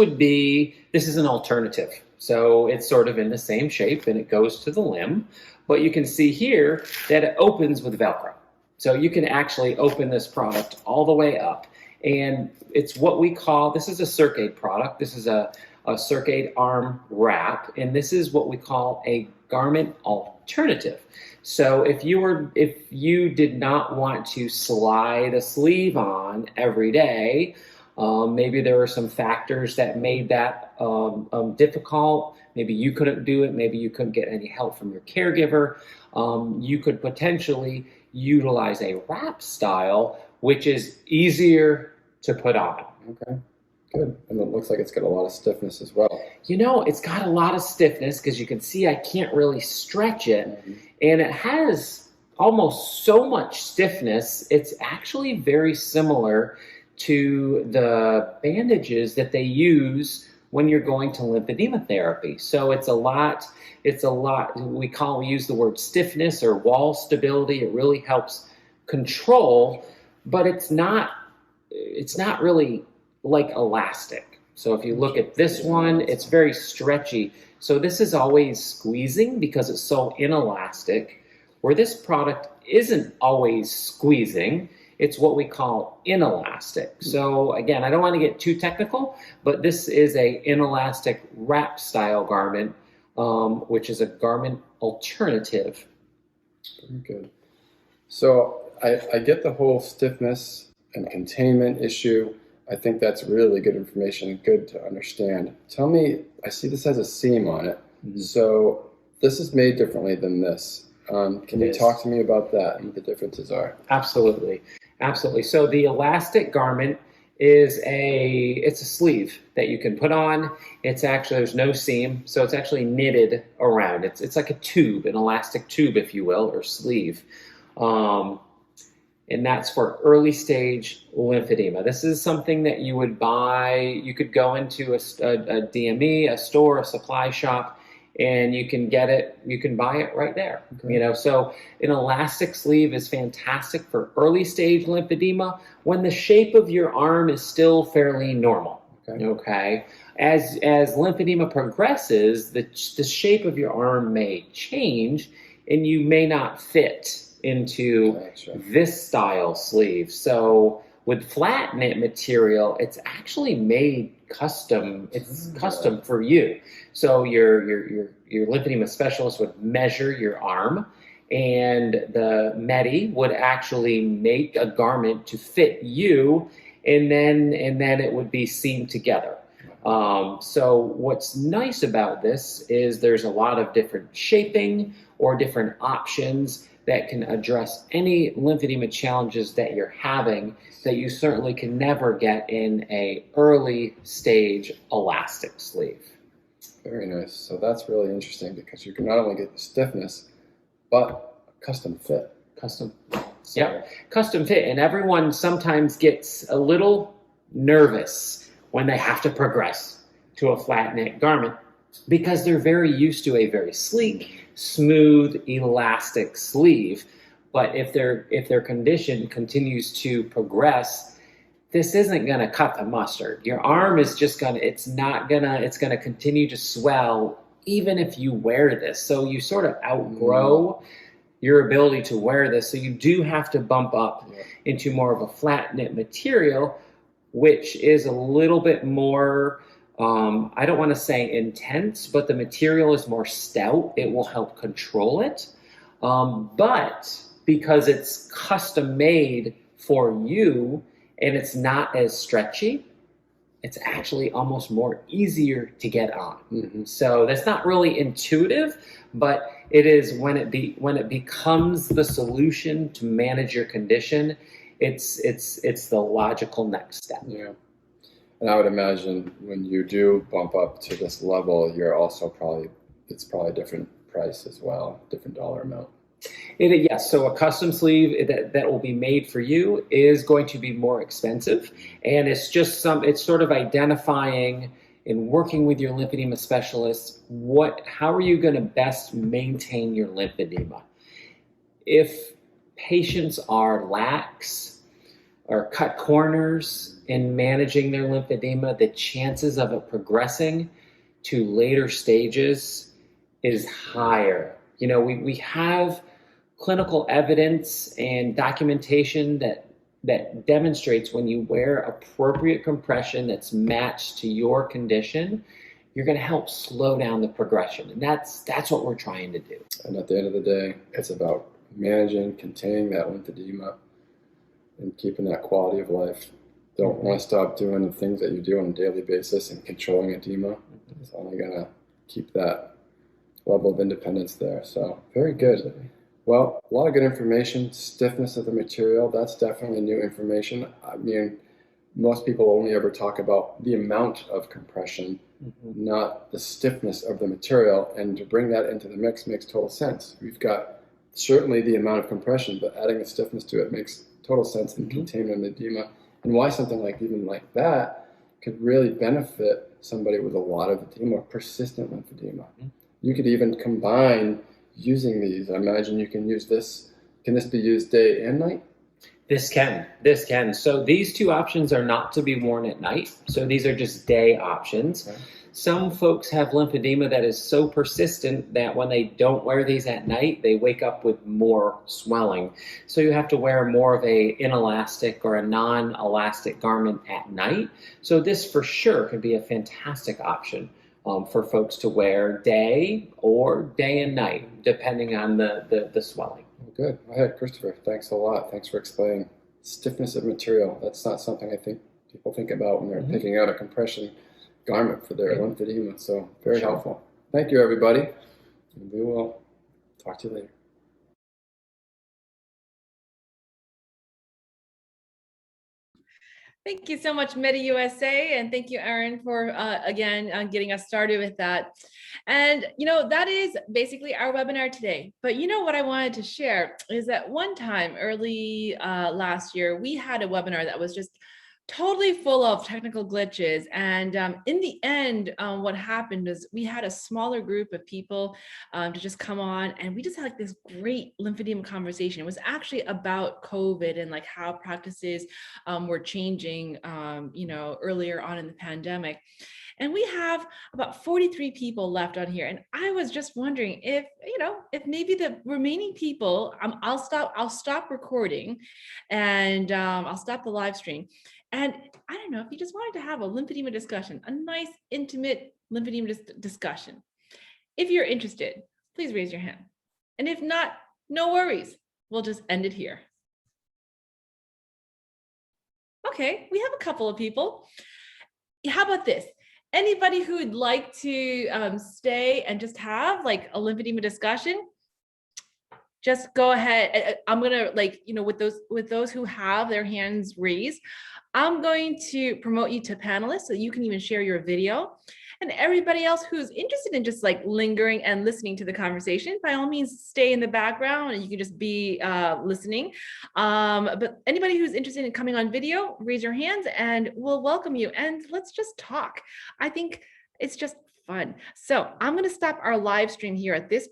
[SPEAKER 7] is an alternative. So it's sort of in the same shape and it goes to the limb, but you can see here that it opens with Velcro. So you can actually open this product all the way up, and it's what we call, this is a Circade product. This is a Circade arm wrap, and this is what we call a garment alternative. So if you did not want to slide a sleeve on every day, maybe there were some factors that made that difficult. maybe you couldn't do it, maybe you couldn't get any help from your caregiver, you could potentially utilize a wrap style, which is easier to put on.
[SPEAKER 6] Okay, good. And it looks like it's got a lot of stiffness as well.
[SPEAKER 7] You know, it's got a lot of stiffness because you can see I can't really stretch it. And it has almost so much stiffness, it's actually very similar to the bandages that they use when you're going to lymphedema therapy. So it's a lot, we use the word stiffness or wall stability. It really helps control, but it's not really like elastic. So if you look at this one, it's very stretchy. So this is always squeezing because it's so inelastic, where this product isn't always squeezing. It's what we call inelastic. So again, I don't want to get too technical, but this is a inelastic wrap style garment, which is a garment alternative.
[SPEAKER 6] Very good. So I get the whole stiffness and containment issue. I think that's really good information, good to understand. Tell me, I see this has a seam on it. So this is made differently than this. Can you talk to me about that and what the differences are?
[SPEAKER 7] Absolutely. Absolutely. So the elastic garment is it's a sleeve that you can put on. It's actually, there's no seam, so it's actually knitted around. It's like a tube, an elastic tube, if you will, or sleeve. And that's for early stage lymphedema. This is something that you would buy. You could go into a DME, a store, a supply shop, and you can get it, you can buy it right there. Okay. You know, so an elastic sleeve is fantastic for early stage lymphedema when the shape of your arm is still fairly normal. Okay. As lymphedema progresses, the shape of your arm may change and you may not fit into this style sleeve. So with flat knit material, it's actually made custom. It's custom for you. So your lymphedema specialist would measure your arm, and the Medi would actually make a garment to fit you, and then it would be seamed together. So what's nice about this is there's a lot of different shaping or different options that can address any lymphedema challenges that you're having that you certainly can never get in a early stage elastic sleeve.
[SPEAKER 6] Very nice. So that's really interesting because you can not only get the stiffness, but custom fit.
[SPEAKER 7] Custom. Yeah, custom fit. And everyone sometimes gets a little nervous when they have to progress to a flat knit garment because they're very used to a very sleek, smooth, elastic sleeve. But if their condition continues to progress, this isn't going to cut the mustard. Your arm is just it's going to continue to swell even if you wear this. So you sort of outgrow your ability to wear this. So you do have to bump up into more of a flat knit material, which is a little bit more, I don't want to say intense, but the material is more stout. It will help control it. But because it's custom made for you and it's not as stretchy, it's actually almost more easier to get on. So that's not really intuitive, but it is when it becomes the solution to manage your condition, it's the logical next step.
[SPEAKER 6] Yeah. And I would imagine when you do bump up to this level, you're also it's probably a different price as well, different dollar amount.
[SPEAKER 7] Yes, so a custom sleeve that will be made for you is going to be more expensive, and it's sort of identifying and working with your lymphedema specialist, how are you going to best maintain your lymphedema? If patients are lax or cut corners in managing their lymphedema, the chances of it progressing to later stages is higher. You know, we have clinical evidence and documentation that demonstrates when you wear appropriate compression that's matched to your condition, you're going to help slow down the progression. And that's what we're trying to do.
[SPEAKER 6] And at the end of the day, it's about managing, containing that lymphedema, and keeping that quality of life. Don't want to stop doing the things that you do on a daily basis and controlling edema. It's only going to keep that level of independence there. So very good. Well, a lot of good information. Stiffness of the material, that's definitely new information. I mean, most people only ever talk about the amount of compression, not the stiffness of the material. And to bring that into the mix makes total sense. We've got certainly the amount of compression, but adding the stiffness to it makes total sense in containment of edema. And why something like even like that could really benefit somebody with a lot of edema, persistent lymphedema. You could even combine using these. I imagine you can use this. Can this be used day and night?
[SPEAKER 7] This can. So these two options are not to be worn at night. So these are just day options. Okay. Some folks have lymphedema that is so persistent that when they don't wear these at night, they wake up with more swelling. So you have to wear more of a inelastic or a non-elastic garment at night. So this for sure could be a fantastic option for folks to wear day or day and night, depending on the swelling.
[SPEAKER 6] Good. Go ahead, Christopher. Thanks a lot. Thanks for explaining stiffness of material. That's not something I think people think about when they're picking out a compression garment for their lymphedema. So very helpful. Thank you, everybody. And we will talk to you later.
[SPEAKER 1] Thank you so much, Medi USA, and thank you, Aaron, for again getting us started with that. And that is basically our webinar today. But what I wanted to share is that one time early last year, we had a webinar that was just totally full of technical glitches. And in the end, what happened is we had a smaller group of people to just come on, and we just had like this great lymphedema conversation. It was actually about COVID and like how practices were changing, earlier on in the pandemic. And we have about 43 people left on here. And I was just wondering if maybe the remaining people, I'll stop recording and I'll stop the live stream. And I don't know if you just wanted to have a lymphedema discussion, a nice, intimate lymphedema discussion. If you're interested, please raise your hand. And if not, no worries. We'll just end it here. Okay, we have a couple of people. How about this? Anybody who would like to stay and just have like a lymphedema discussion, just go ahead. I'm gonna with those who have their hands raised, I'm going to promote you to panelists so you can even share your video. And everybody else who's interested in just like lingering and listening to the conversation, by all means, stay in the background and you can just be listening. But anybody who's interested in coming on video, raise your hands and we'll welcome you. And let's just talk. I think it's just fun. So I'm going to stop our live stream here at this